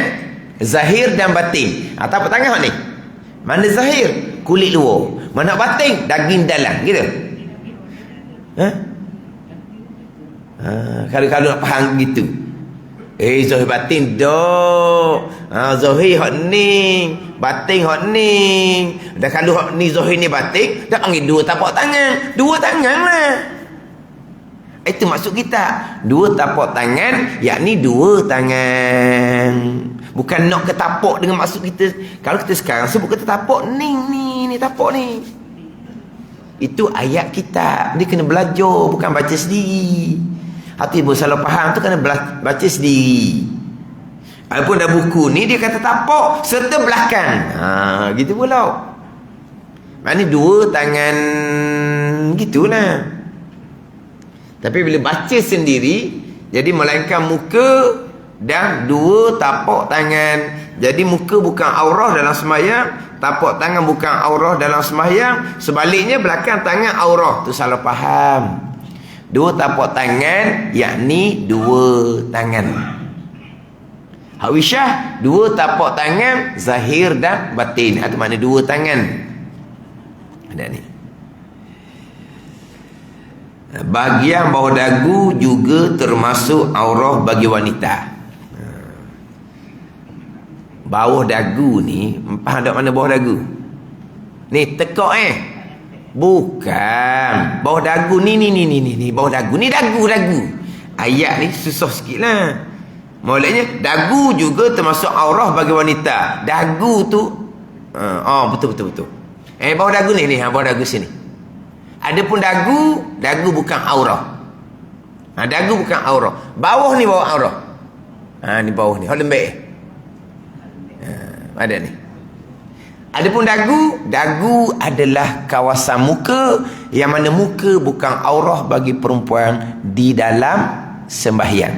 zahir dan batin. Tapak tangan ni, mana zahir? Kulit luar. Mana batin? Daging dalam. Gitu. Kalau nak faham gitu. Zahir batin dah. Zahir hak ni, batin hak ni. Dan kalau hak ni zahir ni batin, dah panggil dua tapak tangan. Dua tangan lah. Itu maksud kita. Dua tapak tangan, yakni dua tangan. Bukan nak ketapak dengan maksud kita. Kalau kita sekarang sebut kata tapak ni tapak ni. Itu ayat kita. Dia kena belajar, bukan baca sendiri. Hati ibu salah faham tu kena baca sendiri. Walaupun dah buku ni dia kata tapak serta belakang. Gitu pula. Maknanya dua tangan gitulah. Tapi bila baca sendiri, jadi melainkan muka dan dua tapak tangan. Jadi muka bukan aurah dalam sembahyang, tapak tangan bukan aurah dalam sembahyang. Sebaliknya belakang tangan aurah. Tu salah faham. Dua tapak tangan, yakni dua tangan. Hawisyah, dua tapak tangan, zahir dan batin. Itu makna dua tangan. Ada ni. Bahagian bawah dagu juga termasuk aurah bagi wanita. Bawah dagu ni, faham tak mana bawah dagu? Ni tekak bukan. Bawah dagu ni bawah dagu ni dagu. Ayat ni susah sikit lah. Maksudnya dagu juga termasuk aurah bagi wanita. Dagu tu betul. Bawah dagu ni bawah dagu sini. Adapun dagu bukan aurah. Dagu bukan aurah. Bawah ni bawah aurah. Ni bawah ni. Hak lembek. Ada ni. Adapun dagu adalah kawasan muka, yang mana muka bukan aurah bagi perempuan di dalam sembahyang.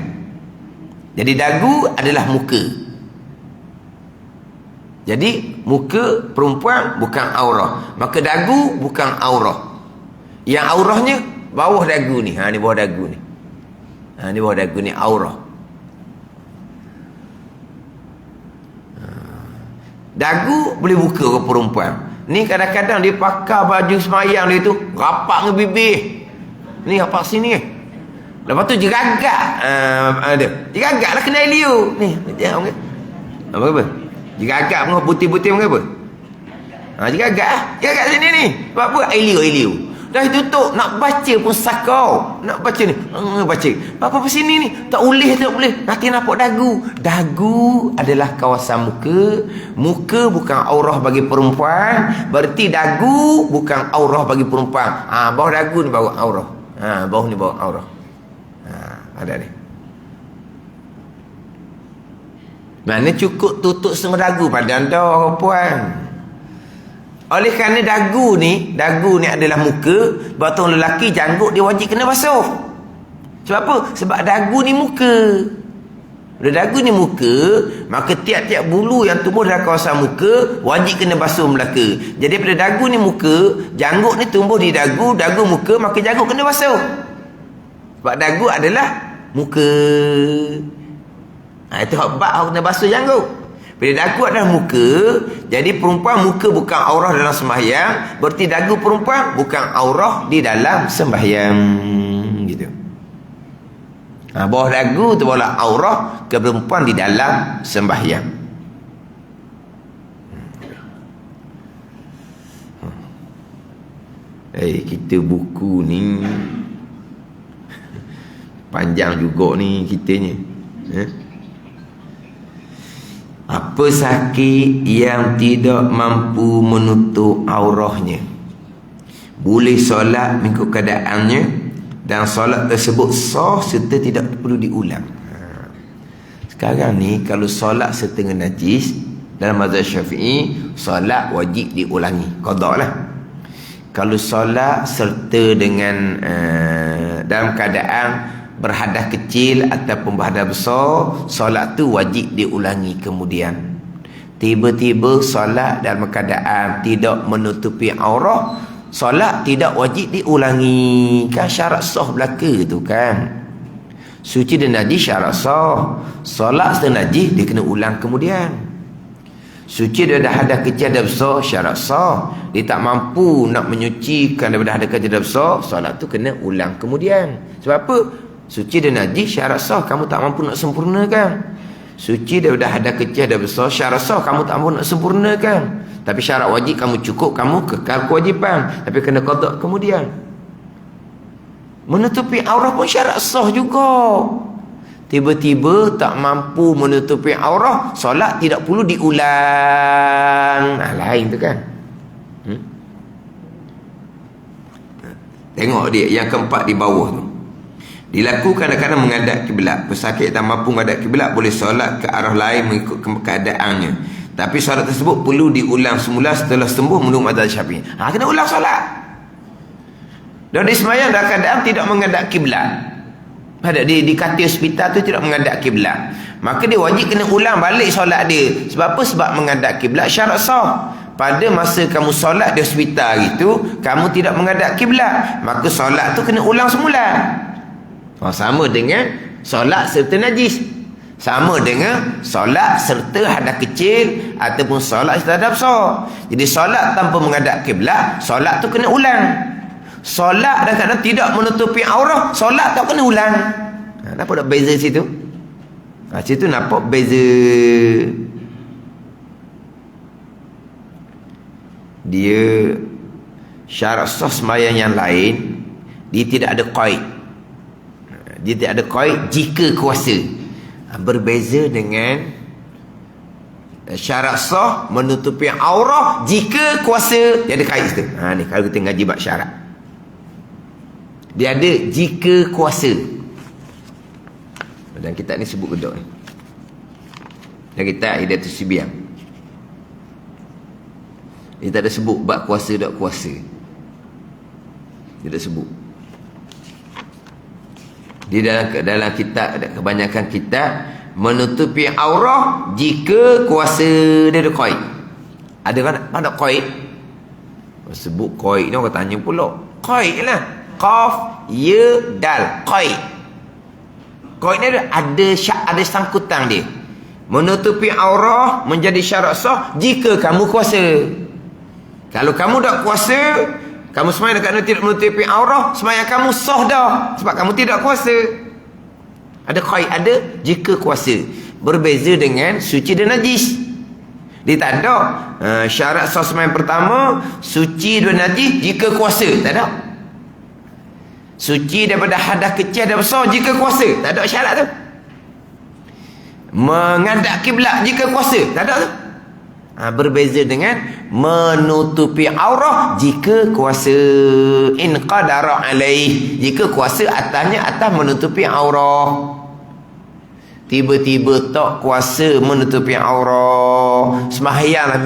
Jadi dagu adalah muka. Jadi muka perempuan bukan aurah, maka dagu bukan aurah. Yang aurahnya bawah dagu ni. Ni bawah dagu ni. Ni bawah dagu ni aurah. Dagu boleh buka ke perempuan. Ni kadang-kadang dia pakai baju semayang dia tu rapat dengan bibir. Ni rapat sini. Lepas tu jeragak. Jeragak lah kena Elio. Ni dia apa? Jeragak pun putih-putih mengapa? Jeragak lah. Jeragak sini ni. Sebab apa? Elio. Dah tutup, nak baca pun sakau. Nak baca ni, baca. Apa sini ni? Tak boleh. Nanti nampak dagu. Dagu adalah kawasan muka. Muka bukan aurah bagi perempuan. Berarti dagu bukan aurah bagi perempuan. Bawah dagu ni bawah aurah. Bawah ni bawah aurah. Ada ni. Mana cukup tutup setengah dagu pada anda perempuan. Oleh kerana dagu ni adalah muka, batang lelaki janggut dia wajib kena basuh. Sebab apa? Sebab dagu ni muka. Bila dagu ni muka, maka tiap-tiap bulu yang tumbuh dalam kawasan muka wajib kena basuh Melaka. Jadi bila dagu ni muka, janggut ni tumbuh di dagu muka, maka janggut kena basuh. Sebab dagu adalah muka. Itu bab hak kena basuh janggut. Bila dagu adalah muka, jadi perempuan muka bukan aurah dalam sembahyang, berarti dagu perempuan bukan aurah di dalam sembahyang. Gitu. Bawah dagu tu barulah aurah ke perempuan di dalam sembahyang. Kita buku ni panjang juga ni kitanya. Apa sakit yang tidak mampu menutup aurahnya, boleh solat mengikut keadaannya, dan solat tersebut sah serta tidak perlu diulang. Sekarang ni kalau solat setengah najis dalam mazhab Syafi'i, solat wajib diulangi, qada lah. Kalau solat serta dengan dalam keadaan berhadas kecil ataupun berhadas besar, solat tu wajib diulangi kemudian. Tiba-tiba solat dalam keadaan tidak menutupi aurah, solat tidak wajib diulangi. Kan syarat sah belaka tu kan. Suci dan najis syarat sah. Solat dan najis dia kena ulang kemudian. Suci daripada hadas kecil dan besar syarat sah. Dia tak mampu nak menyucikan daripada hadas kecil dan besar, solat tu kena ulang kemudian. Sebab apa? Suci dan najis syarat sah, kamu tak mampu nak sempurnakan. Suci daripada hadas kecil dan besar syarat sah, kamu tak mampu nak sempurnakan. Tapi syarat wajib kamu cukup, kamu kekal kewajipan, tapi kena qada kemudian. Menutupi aurah pun syarat sah juga. Tiba-tiba tak mampu menutupi aurah, solat tidak perlu diulang. Lain tu kan. Tengok dia yang keempat di bawah tu. Dilakukan kadang-kadang menghadap kiblat. Pesakit tak mampu menghadap kiblat boleh solat ke arah lain mengikut keadaannya. Tapi solat tersebut perlu diulang semula setelah sembuh menurut mazhab Syafi'i. Kena ulang solat. Dan di sembahyang dalam keadaan tidak menghadap kiblat. Pada di katil hospital tu tidak menghadap kiblat. Maka dia wajib kena ulang balik solat dia. Sebab apa? Sebab menghadap kiblat syarat sah. Pada masa kamu solat di hospital itu, kamu tidak menghadap kiblat, maka solat tu kena ulang semula. Sama dengan solat serta najis, sama dengan solat serta hadas kecil ataupun solat serta hadas besar. Jadi solat tanpa menghadap kiblat, solat tu kena ulang. Solat kadang-kadang tidak menutupi aurah, solat tak kena ulang. Nampak tak beza situ? Situ nampak beza. Dia syarat sah sembahyang yang lain, dia tidak ada qaid. Dia tidak ada qaid jika kuasa. Berbeza dengan syarat sah menutupi aurah jika kuasa. Dia ada qaid situ. Ni kalau kita ngaji bab syarat, dia ada jika kuasa. Dan kitab ni sebut kedok ni. Dan kitab Hidayatus Sibyan, dia tak ada sebut bab kuasa tak kuasa. Dia tak sebut. Di dalam kitab, kebanyakan kitab menutupi aurah jika kuasa, dia ada qaid. Ada kan ada qaid? Sebut qaid ni orang tanya pula. Qaid lah. Qaf ya dal, qaid. Qaid ni ada sangkutan dia. Menutupi aurah menjadi syarat sah jika kamu kuasa. Kalau kamu tak kuasa, kamu sembahyang dekat tidak menutupi aurah, sembahyang kamu sah dah, sebab kamu tidak kuasa. Ada qaid, ada jika kuasa. Berbeza dengan suci dan najis. Dia tak ada syarat sah sembahyang pertama, suci dan najis jika kuasa. Tak ada. Suci daripada hadas kecil dan besar jika kuasa. Tak ada syarat tu. Menghadap kiblat jika kuasa. Tak ada tu. Berbeza dengan menutupi aurah jika kuasa. In qadara alaih, jika kuasa atasnya, atas menutupi aurah. Tiba-tiba tak kuasa menutupi aurah, sembahyanglah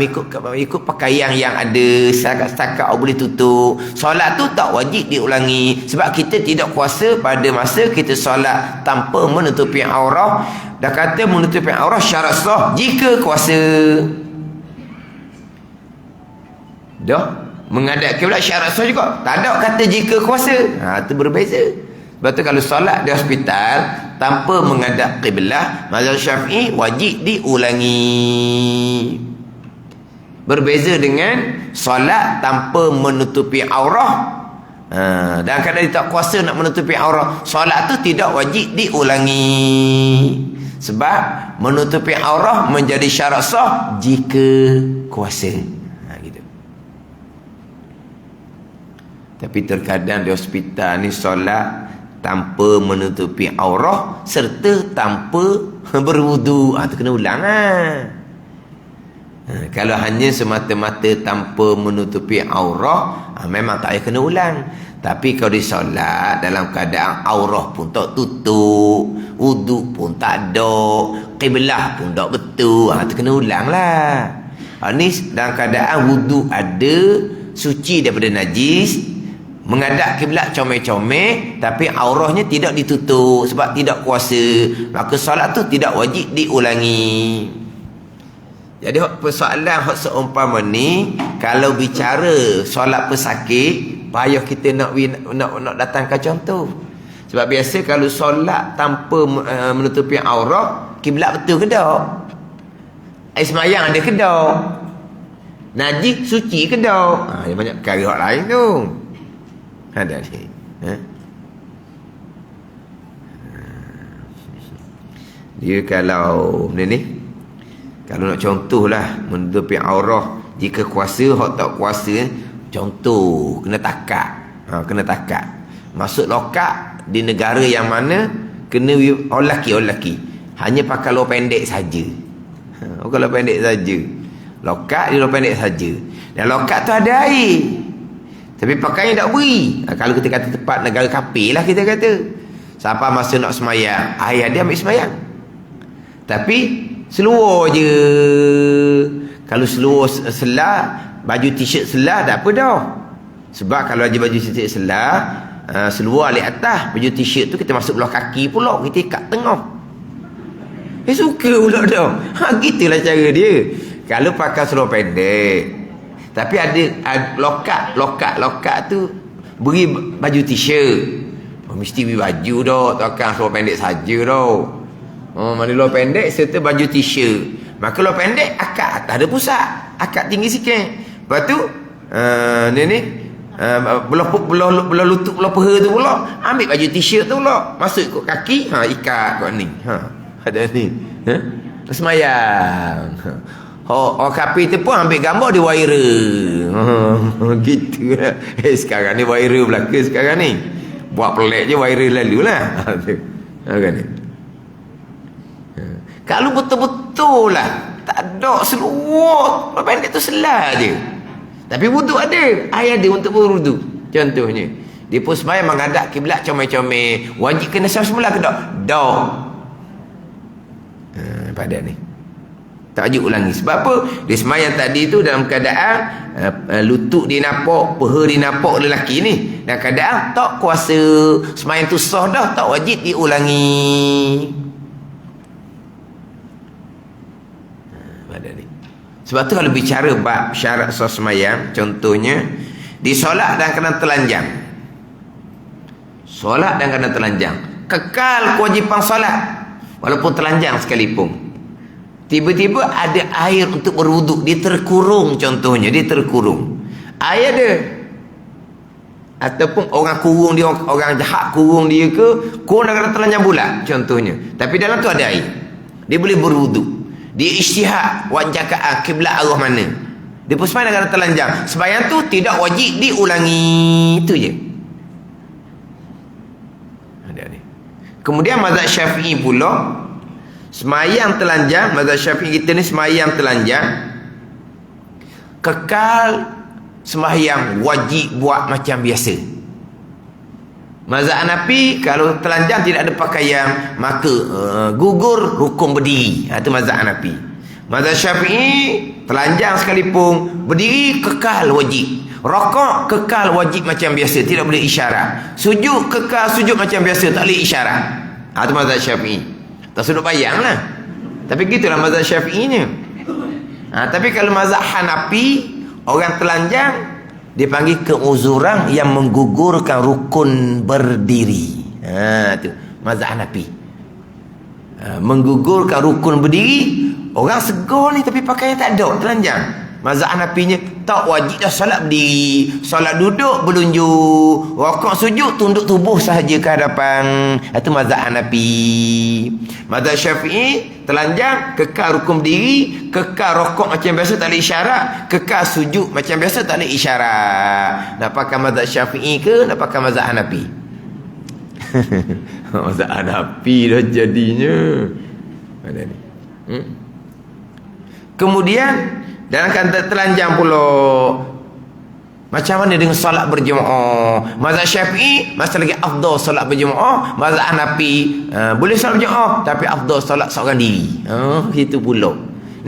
ikut pakaian yang ada, setakat boleh tutup. Solat tu tak wajib diulangi, sebab kita tidak kuasa pada masa kita solat tanpa menutupi aurah. Dah kata menutupi aurah syarat sah jika kuasa. Dah menghadap kiblat syarat sah juga. Tak ada kata jika kuasa. Itu berbeza. Sebab tu kalau solat di hospital tanpa menghadap qiblah, mazhab Syafi'i wajib diulangi. Berbeza dengan solat tanpa menutupi aurah. Dan kadang dia tak kuasa nak menutupi aurah, solat tu tidak wajib diulangi. Sebab menutupi aurah menjadi syarat sah jika kuasa. Gitu. Tapi terkadang di hospital ni solat tanpa menutupi aurah serta tanpa berwudu. Tu kena ulang Kalau hanya semata-mata tanpa menutupi aurah, memang tak payah kena ulang. Tapi kalau di solat dalam keadaan aurah pun tak tutup, wudu pun tak ada, qiblah pun tak betul, tu kena ulang lah. Ni dalam keadaan wudu ada, suci daripada najis, menghadap kiblat comel-comel, tapi aurahnya tidak ditutup sebab tidak kuasa, maka solat tu tidak wajib diulangi. Jadi persoalan hak seumpama ni, kalau bicara solat pesakit, payah kita nak datangkan contoh. Sebab biasa kalau solat tanpa menutupi aurat, kiblat betul ke tak? Semayang ada ke tak? Najis suci ke tak? Ada banyak perkara hak lain tu. Ada ni. Dia kalau ni, kalau nak contohlah menutupi aurah jika kuasa, hak tak kuasa, contoh kena takat. Kena takat. Masuk lokak di negara yang mana kena orang lelaki. Hanya pakai luar pendek saja. Kalau pendek saja. Lokak dia luar pendek saja. Dan lokak tu ada air. Tapi pakainya tak beri. Kalau kita kata tepat negara kafir lah kita kata. Siapa masa nak semayang, air dia ambil semayang. Tapi seluar je. Kalau seluar selah, baju t-shirt selah tak apa dah. Sebab kalau aja baju t-shirt selah, seluar alik atas, baju t-shirt tu kita masuk belah kaki pula, kita ikat tengah. Suka pula dah. Gitulah cara dia. Kalau pakai seluar pendek, tapi ada lokak tu beri baju t-shirt. Mesti beri baju dah, takkan seluar pendek saja dah. Mana luar pendek serta baju t-shirt. Maka luar pendek akak atas ada pusat, akak tinggi sikit. Lepas tu belah lutut, belah peha tu pula ambil baju t-shirt tu pula masuk ikut kaki, ikat kat ni. Ada ni. Semayang. Orang kafir tu pun ambil gambar di viral. Gitu lah. Sekarang ni viral belaka sekarang ni. Buat pelik je viral lalu lah. Kan ni. Kalau betul-betul lah tak ada seluar, pendek tu selah je. Tapi wudu ada, air ada untuk berwudu. Contohnya, dia pun sembahyang menghadap kiblat comel-comel, wajib kena semula ke tak? Dah. Pada ni. Tak wajib ulangi. Sebab apa? Dia sembahyang tadi tu dalam keadaan lutut dia nampak, peha dia nampak lelaki ni. Dalam keadaan tak kuasa, sembahyang tu sah dah, tak wajib diulangi. Sebab tu kalau bicara bab syarat sah sembahyang, contohnya di solat dan kena telanjang. Solat dan kena telanjang. Kekal kewajipan solat walaupun telanjang sekalipun. Tiba-tiba ada air untuk berwuduk, dia terkurung contohnya, dia terkurung. Air ada. Ataupun orang kurung dia, orang jahat kurung dia ke, kurung dan kena telanjang pula contohnya. Tapi dalam tu ada air. Dia boleh berwuduk. Dia ijtihad wajakaan kiblat arah mana. Dia pun sembahyang dengan telanjang. Sembahyang tu tidak wajib diulangi. Itu je. Kemudian mazhab Syafi'i pula, sembahyang telanjang, mazhab Syafi'i kita ni sembahyang telanjang kekal sembahyang wajib buat macam biasa. Mazhab Hanafi kalau telanjang tidak ada pakaian maka gugur hukum berdiri. Itu mazhab Hanafi. Mazhab Syafi'i telanjang sekalipun berdiri kekal wajib. Rakaat kekal wajib macam biasa, tidak boleh isyarat. Sujud kekal sujud macam biasa, tak boleh isyarat. Itu mazhab Syafi'i. Tak sudut bayanglah. Tapi gitulah mazhab Syafi'inya. Tapi kalau mazhab Hanafi, orang telanjang dipanggil keuzuran yang menggugurkan rukun berdiri. Tu mazhab Hanafi. Menggugurkan rukun berdiri, orang segar ni tapi pakaian tak ada, telanjang. Mazhab Hanafinya tak wajib dah solat berdiri, solat duduk berlunjuk, rukuk sujud tunduk tubuh sahaja ke hadapan. Itu mazhab Hanafi. Mazhab Syafi'i telanjang, kekal rukun berdiri, kekal rukuk macam biasa tak ada isyarat, kekal sujud macam biasa tak ada isyarat. Nak pakai mazhab Syafi'i ke nak pakai mazhab Hanafi? Mazhab Hanafi dah jadinya. Mana ni? Kemudian dalam kata telanjang pula, macam mana dengan solat berjemaah? Mazhab Syafi'i masih lagi afdal solat berjemaah. Mazhab Hanafi boleh solat berjemaah tapi afdal solat seorang diri. Itu pula.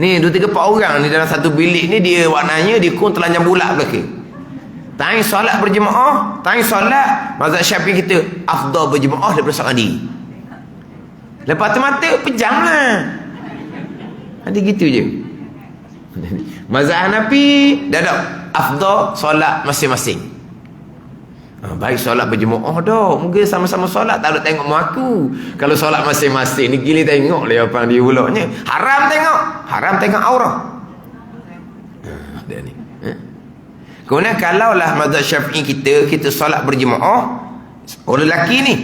Ni 2-3-4 orang ni dalam satu bilik ni, dia warnanya dia kun telanjang bulat belakang. Tanya solat berjemaah, tanya solat, mazhab Syafi'i kita afdal berjemaah daripada seorang diri. Lepas tu mata pejam lah. Ada gitu je. Mazhab Hanafi dah ada afdal solat masing-masing. Baik solat berjemaah dah, mungkin sama-sama solat tak ada tengok mak aku. Kalau solat masing-masing ni gila tengok lah apa dia ulaknya. Haram tengok aurah. Dia ni. Kemudian kalaulah mazhab Syafi'i kita solat berjemaah, orang lelaki ni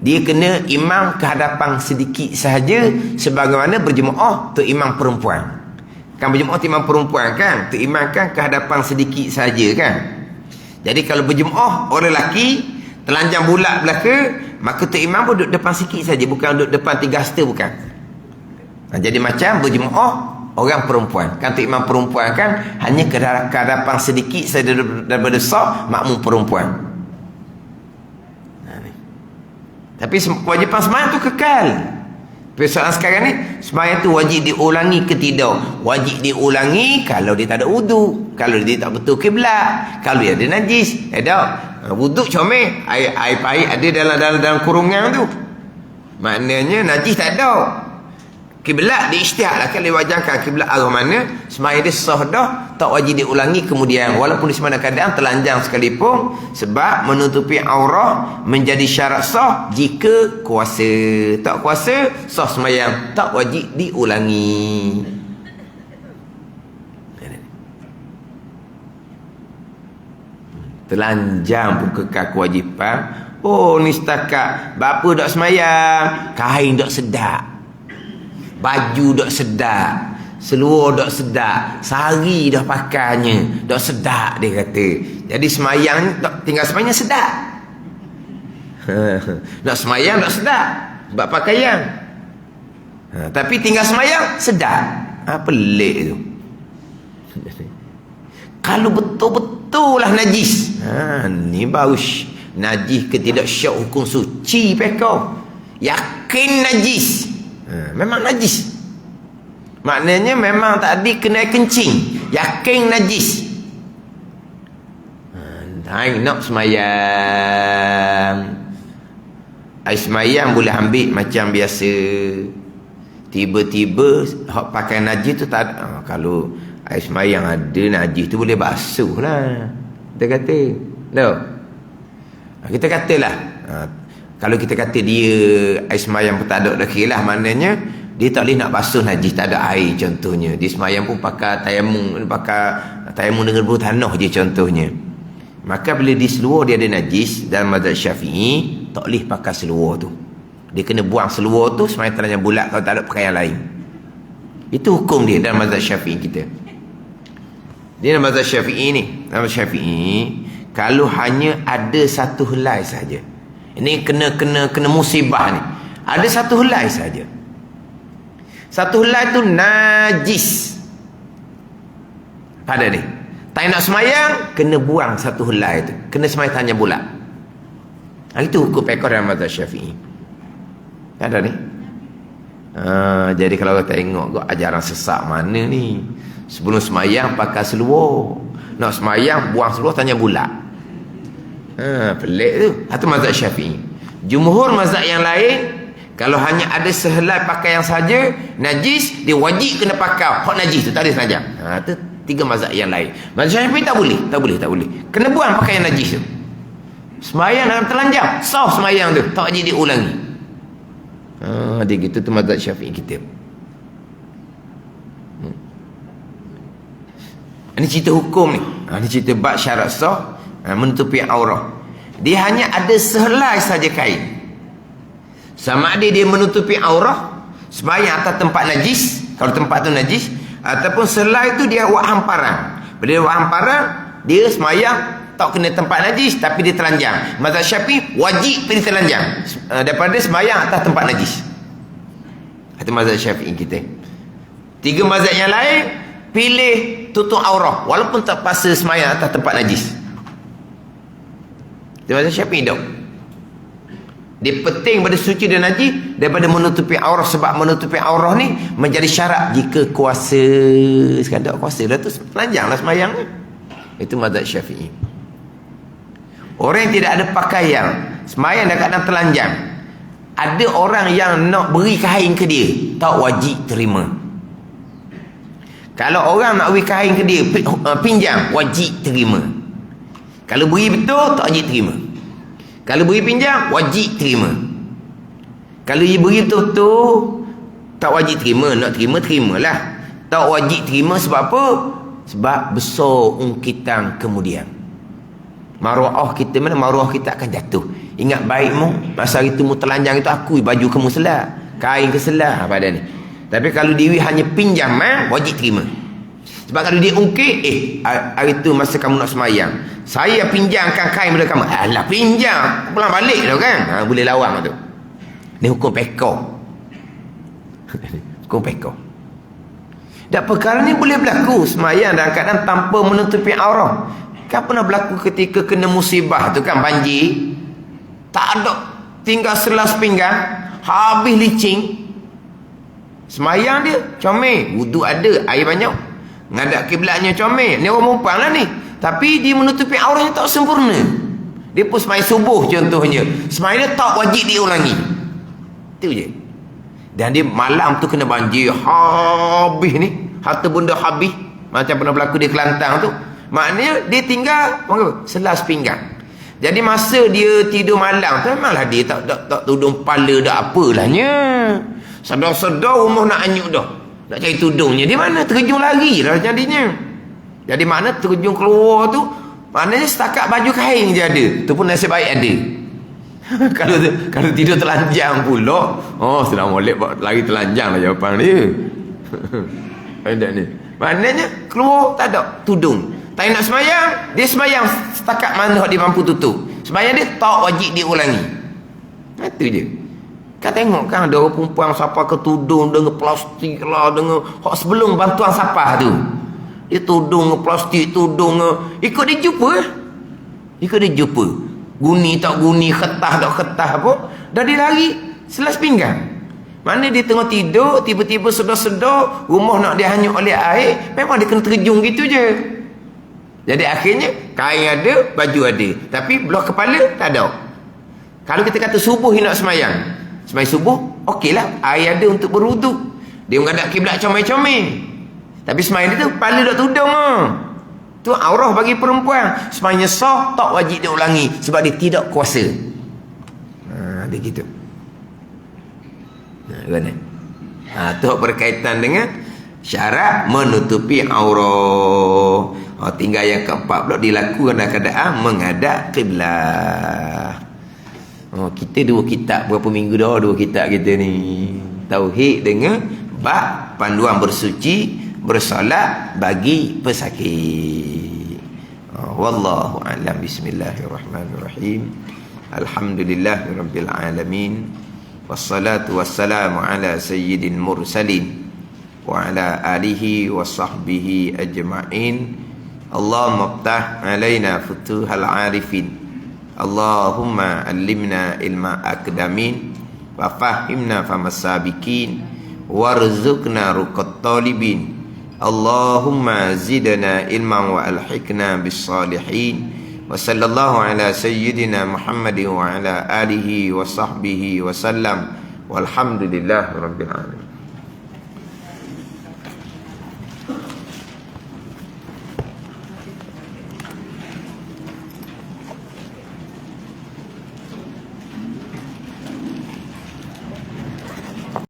dia kena imam kehadapan sedikit sahaja, sebagaimana berjemaah tu imam perempuan. Kan berjemaah tu imam perempuan kan, tu imam kan kehadapan sedikit sahaja kan. Jadi kalau berjemaah orang lelaki telanjang bulat belaka, maka tu imam pun duduk depan sikit saja, bukan duduk depan 3 hasta, bukan. Jadi macam berjemaah orang perempuan kan, tu imam perempuan kan hanya kehadapan sedikit saja daripada saf makmum perempuan. Tapi kewajipan sembahyang tu kekal. Persoalan sekarang ni, sembahyang tu wajib diulangi ke tidak? Wajib diulangi kalau dia tak ada wudu, kalau dia tak betul kiblat, kalau dia ada najis. Wudu comel, air pahit ada dalam kurungan tu, maknanya najis tak ada. Kiblat dia ijtihad lah kan, dia wajahkan kiblat arah mana, sembahyang dia sah dah, tak wajib diulangi kemudian, walaupun di semana keadaan telanjang sekalipun, sebab menutupi aurah menjadi syarat sah jika kuasa. Tak kuasa, sah sembahyang, tak wajib diulangi. Telanjang pun kekal kewajipan. Oh ni setakat bapa dak sembahyang, kain dak sedap, baju dak sedap, seluar dak sedap, sehari dah pakainya dak sedap, dia kata. Jadi semayang tinggal semayang sedap. Nak semayang dak sedap sebab pakaian. Tapi tinggal semayang sedap. Pelik tu. Kalau betul-betul lah najis, ni baru najis ke tidak syak hukum suci pekau. Yakin najis, memang najis, maknanya memang tadi kena kencing, yakin najis. Nak semayang, air semayang boleh ambil macam biasa. Tiba-tiba pakai najis tu tak ada. Kalau air semayang ada najis tu boleh basuh lah, kita kata no. Kita katalah kalau kita kata dia air semayang pun tak ada dah, kira lah, maknanya dia tak boleh nak basuh najis, tak ada air contohnya. Dia semayang pun pakai tayamum dengan bulu tanah je contohnya. Maka bila di seluar dia ada najis, dalam mazhab Syafi'i tak boleh pakai seluar tu, dia kena buang seluar tu semayang telanjang bulat kalau tak ada pakaian lain. Itu hukum dia dalam mazhab Syafi'i kita. Dia dalam mazhab Syafi'i ni, dalam Syafi'i kalau hanya ada satu helai saja, ini kena musibah ni, ada satu helai saja, satu helai tu najis pada dia, tak nak semayang, kena buang satu helai tu, kena semayang telanjang bulat. Itu hukum pekor dalam mazhab Syafi'i. Ada ni. Jadi kalau kita tengok ajaran sesat mana ni, sebelum semayang pakai seluar, nak semayang buang seluar telanjang bulat. Pelik tu. Itu mazhab Syafi'i. Jumhur mazhab yang lain, kalau hanya ada sehelai pakaian saja najis, dia wajib kena pakai hak najis tu, tak ada telanjang. Itu 3 mazhab yang lain. Mazhab Syafi'i tak boleh. Kena buang pakaian najis tu. Semayang dengan telanjang, sah semayang tu, tak wajib diulangi. Dia gitu tu mazhab Syafi'i kita. Ini cerita hukum ni. Ini cerita bab syarat sah menutupi aurah. Dia hanya ada sehelai saja kain. Sama ada dia menutupi aurah semayang atas tempat najis, kalau tempat tu najis, ataupun selai tu dia buat hamparan. Bila dia buat hamparan, dia semayang tak kena tempat najis tapi dia telanjang. Mazhab Syafi'i wajib pergi telanjang daripada semayang atas tempat najis. Itu mazhab Syafi'i kita. 3 mazhab yang lain pilih tutup aurah walaupun tak paksa semayang atas tempat najis. Itu mazhab Syafi'i dah. Dia penting pada suci dan najis daripada menutupi aurah, sebab menutupi aurah ni menjadi syarat jika kuasa. Sekadar kuasa dah tu telanjanglah semayang ni. Itu mazhab Syafi'i. Orang yang tidak ada pakaian semayang dah keadaan telanjang, ada orang yang nak beri kain ke dia, tak wajib terima. Kalau orang nak beri kain ke dia, pinjam, wajib terima. Kalau beri betul, tak wajib terima. Kalau beri pinjam, wajib terima. Kalau dia beri betul-betul, tak wajib terima. Nak terima, terimalah. Tak wajib terima sebab apa? Sebab besar ungkitan kemudian. Maruah kita mana? Maruah kita akan jatuh. Ingat baik mu, masa itu mu telanjang itu akui baju kamu selah, kain ke selah pada ni. Tapi kalau dia hanya pinjam, wajib terima. Sebab kalau dia ungkit, hari itu masa kamu nak semayang, saya pinjamkan kain pada kamu. Alah, pinjam, pulang balik dah kan. Boleh lawang tu. Ni hukum pekor. Hukum pekor. Dan perkara ni boleh berlaku semayang dalam keadaan tanpa menutupi aurah. Kan pernah berlaku ketika kena musibah tu kan, banjir. Tak ada, tinggal selas pinggang, habis licin. Semayang dia comel, wuduk ada, air banyak, ngadap kiblatnya comel. Ni orang perempuan lah ni, tapi dia menutupi auranya tak sempurna. Dia pun semayang subuh contohnya, semayang dia tak wajib diulangi. Itu je. Dan dia malam tu kena banjir, habis ni, harta benda habis. Macam pernah berlaku di Kelantan tu. Maknanya dia tinggal selas pinggang. Jadi masa dia tidur malam tu, memanglah dia tak tudung kepala dah apalahnya. Sedar-sedar rumah nak anyuk dah, nak cari tudungnya. Dia mana terjun lagi lah jadinya. Jadi mana terjun keluar tu, maknanya setakat baju kain je ada. Tu pun nasib baik ada. kalau tidur telanjang pula, Assalamualaikum, lagi telanjang lah jawapan dia. Ada ni. Maknanya keluar tak ada tudung. Tak nak semayang, dia semayang setakat mana dia mampu tutup. Semayang dia tak wajib diulangi. Itu je. Kau tengok kan ada orang perempuan sapa ke tudung dengan plastik lah, dengan hak sebelum bantuan sapah tu. Dia tudung dengan plastik, tudung dengan, ikut dia jumpa. Ikut dia jumpa. Guni tak guni, ketah tak ketah apa. Dah dia lari selas pinggang. Mana dia tengah tidur, tiba-tiba sedar-sedar rumah nak dihanyut oleh air, memang dia kena terjun gitu je. Jadi akhirnya kain ada, baju ada, tapi belah kepala tak ada. Kalau kita kata subuh nak semayang subuh, okeylah, air ada untuk berwuduk. Dia menghadap kiblat comel-comel. Tapi semayang dia tu kepala tak tudung tu aurah bagi perempuan. Semayang sah, tak wajib dia ulangi sebab dia tidak kuasa. Dia gitu. Tu berkaitan dengan syarat menutupi aurah. Tinggal yang keempat pula dilakukan dalam keadaan menghadap kiblat. Kita 2 kitab, berapa minggu dah 2 kitab kita ni. Tauhid dengan bab panduan bersuci bersolat bagi pesakit. Wallahu a'lam. Bismillahirrahmanirrahim. Alhamdulillahirabbil alamin. Wassalatu wassalamu ala sayyidil mursalin wa ala alihi wa sahbihi ajma'in. Allahumma iftah alaina futuhal arifin. Allahumma allimna ilma akdamin wa fahimna famas sabiqin warzuqna ruqat talibin. Allahumma zidna ilman wa alhiqna bis salihin. Wa sallallahu ala sayyidina Muhammadin wa ala alihi wa sahbihi wa sallam. Walhamdulillahi rabbil alamin.